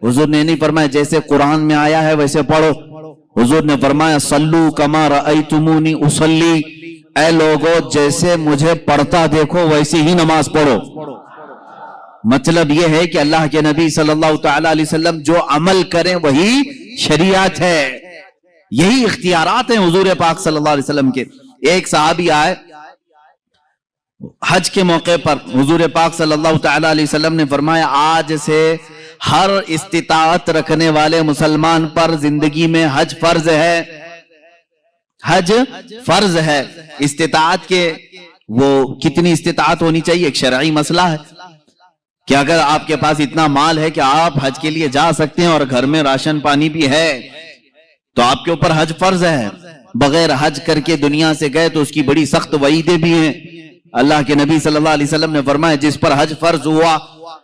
حضور نے نہیں فرمایا جیسے قرآن میں آیا ہے ویسے پڑھو. حضور نے فرمایا صلو کما رأیتمونی اصلی، اے لوگو جیسے مجھے پڑھتا دیکھو ویسے ہی نماز پڑھو. مطلب یہ ہے کہ اللہ کے نبی صلی اللہ تعالی علیہ وسلم جو عمل کریں وہی شریعت ہے. یہی اختیارات ہیں حضور پاک صلی اللہ علیہ وسلم کے. ایک صحابی آئے حج کے موقع پر، حضور پاک صلی اللہ تعالی علیہ وسلم نے فرمایا آج سے ہر استطاعت رکھنے والے مسلمان پر زندگی میں حج فرض ہے. حج فرض ہے. استطاعت کے وہ کتنی استطاعت ہونی چاہیے ایک شرعی مسئلہ ہے کہ اگر آپ کے پاس اتنا مال ہے کہ آپ حج کے لیے جا سکتے ہیں اور گھر میں راشن پانی بھی ہے تو آپ کے اوپر حج فرض ہے. بغیر حج کر کے دنیا سے گئے تو اس کی بڑی سخت وعیدیں بھی ہیں. اللہ کے نبی صلی اللہ علیہ وسلم نے فرمایا جس پر حج فرض ہوا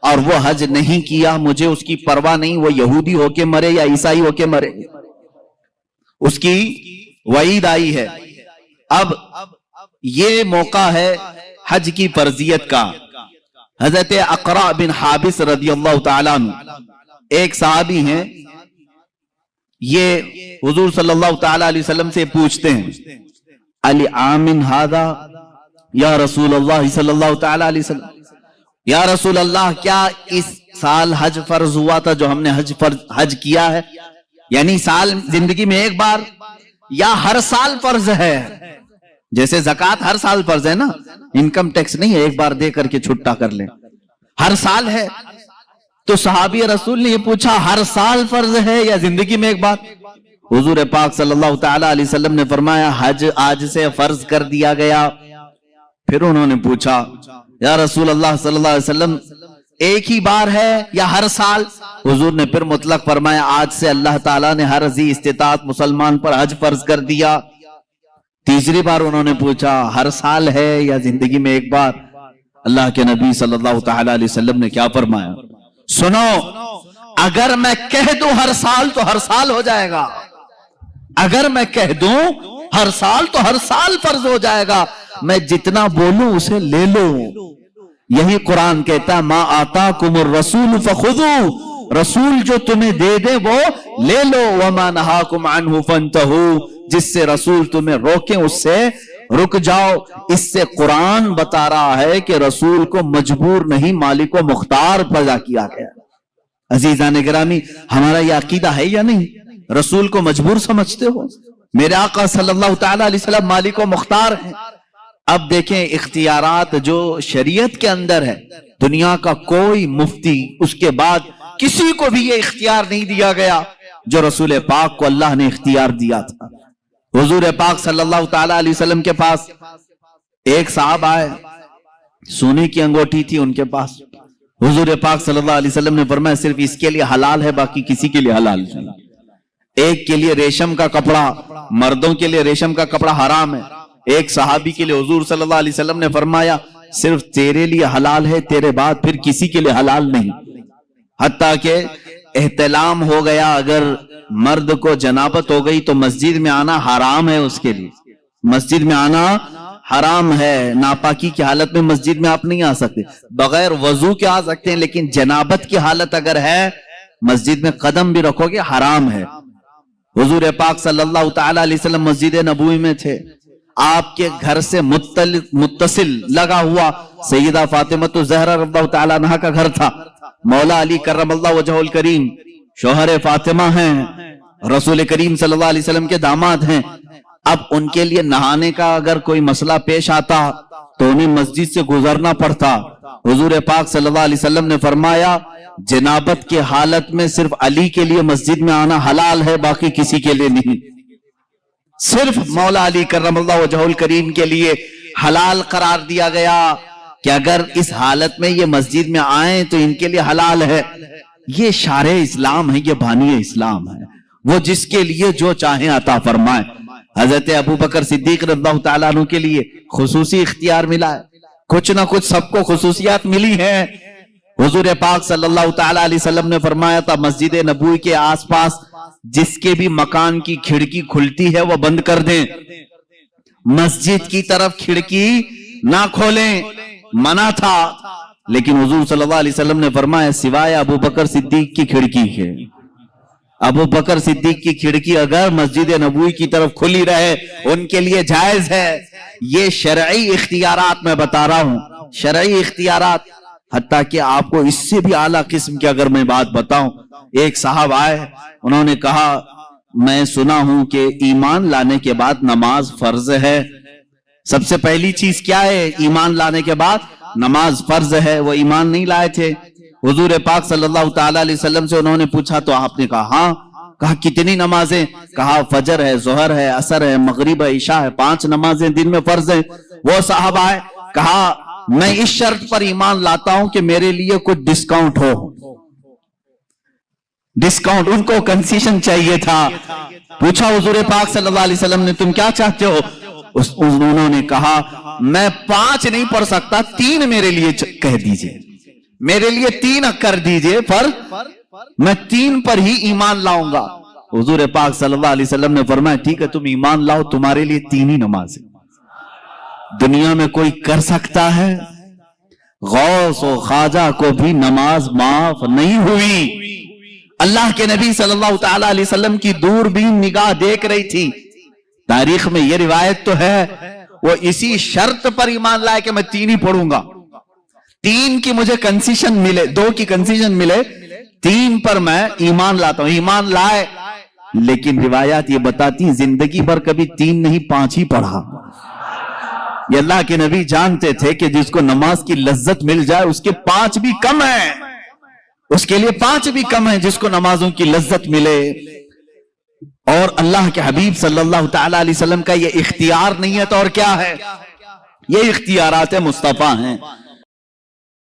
اور وہ حج نہیں کیا مجھے اس کی پرواہ نہیں، وہ یہودی ہو کے مرے یا عیسائی ہو کے مرے، اس کی وعید آئی ہے. اب یہ موقع ہے حج کی فرضیت کا. حضرت اقرع بن حابس رضی اللہ تعالیٰ عنہ ایک صحابی ہیں، یہ حضور صلی اللہ تعالیٰ علیہ وسلم سے پوچھتے ہیں علی آمن ہذا یا رسول اللہ صلی اللہ تعالیٰ علیہ وسلم، یا رسول اللہ کیا اس سال حج فرض ہوا تھا جو ہم نے حج کیا ہے؟ یعنی سال زندگی میں ایک بار یا ہر سال فرض ہے؟ جیسے زکوٰۃ ہر سال فرض ہے نا، انکم ٹیکس نہیں ہے ایک بار دے کر کے چھٹا کر لیں، ہر سال ہے. تو صحابی رسول نے یہ پوچھا ہر سال فرض ہے یا زندگی میں ایک بار؟ حضور پاک صلی اللہ تعالی علیہ وسلم نے فرمایا حج آج سے فرض کر دیا گیا. پھر انہوں نے پوچھا یا رسول اللہ صلی اللہ علیہ وسلم ایک ہی بار ہے یا ہر سال؟ حضور نے پھر مطلق فرمایا آج سے اللہ تعالیٰ نے ہر ذی استطاعت مسلمان پر حج فرض کر دیا. تیسری بار انہوں نے پوچھا ہر سال ہے یا زندگی میں ایک بار؟ اللہ کے نبی صلی اللہ تعالی علیہ وسلم نے کیا فرمایا؟ سنو، اگر میں کہہ دوں ہر سال تو ہر سال ہو جائے گا، اگر میں کہہ دوں ہر سال تو ہر سال فرض ہو جائے گا. میں جتنا بولوں اسے لے لو. یہی قرآن کہتا ہے ما آتاکم الرسول فخذوا، رسول جو تمہیں دے دے وہ لے لو. وما نہاکم عنہ فانتہوا، جس سے رسول تمہیں روکیں اس سے رک جاؤ. اس سے قرآن بتا رہا ہے کہ رسول کو مجبور نہیں مالک و مختار پیدا کیا گیا. عزیزان گرامی، ہمارا یہ عقیدہ ہے یا نہیں؟ رسول کو مجبور سمجھتے ہو؟ میرے آقا صلی اللہ تعالی علیہ وسلم مالک و مختار ہیں. اب دیکھیں اختیارات جو شریعت کے اندر ہے، دنیا کا کوئی مفتی اس کے بعد کسی کو بھی یہ اختیار نہیں دیا گیا جو رسول پاک کو اللہ نے اختیار دیا تھا. حضور پاک صلی اللہ تعالی علیہ وسلم کے پاس ایک صاحب آئے، سونے کی انگوٹھی تھی ان کے پاس. حضور پاک صلی اللہ علیہ وسلم نے فرمایا صرف اس کے لیے حلال ہے، باقی کسی کے لیے حلال نہیں. ایک کے لیے ریشم کا کپڑا، مردوں کے لیے ریشم کا کپڑا حرام ہے. ایک صحابی کے لیے حضور صلی اللہ علیہ وسلم نے فرمایا صرف تیرے لیے حلال ہے، تیرے بعد پھر کسی کے لیے حلال نہیں. حتیٰ کہ احتلام ہو گیا، اگر مرد کو جنابت ہو گئی تو مسجد میں آنا حرام ہے اس کے لیے، مسجد میں آنا حرام ہے، ناپاکی کی حالت میں مسجد میں آپ نہیں آ سکتے، بغیر وضو کے آ سکتے ہیں، لیکن جنابت کی حالت اگر ہے مسجد میں قدم بھی رکھو گے حرام ہے۔ حضور پاک صلی اللہ تعالی علیہ وسلم مسجد نبوی میں تھے، آپ کے گھر سے متصل لگا ہوا سیدہ فاطمہ الزہرا رضی اللہ تعالی عنہا کا گھر تھا۔ مولا علی کرم اللہ وجہہ الکریم شوہر فاطمہ ہیں، رسول کریم صلی اللہ علیہ وسلم کے داماد ہیں۔ اب ان کے لیے نہانے کا اگر کوئی مسئلہ پیش آتا تو انہیں مسجد سے گزرنا پڑتا۔ حضور پاک صلی اللہ علیہ وسلم نے فرمایا جنابت کے حالت میں صرف علی کے لیے مسجد میں آنا حلال ہے، باقی کسی کے لیے نہیں۔ صرف مولا علی کرم اللہ وجہہ الکریم کے لیے حلال قرار دیا گیا کہ اگر اس حالت میں یہ مسجد میں آئیں تو ان کے لیے حلال ہے۔ یہ شارع اسلام ہے، یہ بانی اسلام ہے، وہ جس کے لیے جو چاہیں عطا فرمائے۔ حضرت ابو بکر صدیق رضی اللہ تعالیٰ عنہ کے لیے خصوصی اختیار ملا ہے، کچھ نہ کچھ سب کو خصوصیات ملی ہیں۔ حضور پاک صلی اللہ تعالیٰ علیہ وسلم نے فرمایا تھا مسجد نبوی کے آس پاس جس کے بھی مکان کی کھڑکی کھلتی ہے وہ بند کر دیں، مسجد کی طرف کھڑکی نہ کھولیں، منع تھا۔ لیکن حضور صلی اللہ علیہ وسلم نے فرمایا سوائے ابو بکر صدیق کی کھڑکی کے، ابو بکر صدیق کی کھڑکی اگر مسجد نبوی کی طرف کھلی رہے ان کے لیے جائز ہے۔ یہ شرعی اختیارات میں بتا رہا ہوں، شرعی اختیارات، حتیٰ کہ آپ کو اس سے بھی اعلیٰ قسم کی اگر میں بات بتاؤں، ایک صاحب آئے، انہوں نے کہا میں سنا ہوں کہ ایمان لانے کے بعد نماز فرض ہے۔ سب سے پہلی چیز کیا ہے؟ ایمان لانے کے بعد نماز فرض ہے۔ وہ ایمان نہیں لائے تھے، حضور پاک صلی اللہ تعالی علیہ وسلم سے انہوں نے پوچھا تو آپ نے کہا ہاں۔ کہا کتنی نمازیں؟ کہا فجر ہے، ظہر ہے، عصر ہے، مغرب ہے، عشاء ہے، 5 نمازیں دن میں فرض ہیں۔ وہ صاحب آئے، کہا میں اس شرط پر ایمان لاتا ہوں کہ میرے لیے کچھ ڈسکاؤنٹ ہو۔ ڈسکاؤنٹ، ان کو کنسیشن چاہیے تھا۔ پوچھا حضور پاک صلی اللہ علیہ وسلم نے تم کیا چاہتے ہو؟ انہوں نے کہا میں 5 نہیں پڑھ سکتا، 3 میرے لیے کہہ دیجئے، میرے لیے 3 کر دیجئے، میں 3 پر ہی ایمان لاؤں گا۔ حضور پاک صلی اللہ علیہ وسلم نے فرمایا ٹھیک ہے تم ایمان لاؤ، تمہارے لیے 3 ہی نمازیں۔ دنیا میں کوئی کر سکتا ہے؟ غوث و خواجہ کو بھی نماز معاف نہیں ہوئی۔ اللہ کے نبی صلی اللہ تعالی علیہ وسلم کی دوربین نگاہ دیکھ رہی تھی۔ تاریخ میں یہ روایت تو ہے وہ اسی شرط پر ایمان لائے کہ میں 3 ہی پڑھوں گا، 3 کی مجھے کنسیشن ملے، 2 کی کنسیشن ملے، 3 پر میں ایمان لاتا ہوں۔ ایمان لائے، لیکن روایات یہ بتاتی زندگی بھر کبھی 3 نہیں 5 ہی پڑھا۔ یہ اللہ کے نبی جانتے تھے کہ جس کو نماز کی لذت مل جائے اس کے 5 بھی کم ہیں، اس کے لیے 5 بھی کم ہیں جس کو نمازوں کی لذت ملے۔ اور اللہ کے حبیب صلی اللہ تعالی علیہ وسلم کا یہ اختیار نہیں ہے تو اور کیا ہے؟ یہ اختیارات مصطفیٰ ہیں۔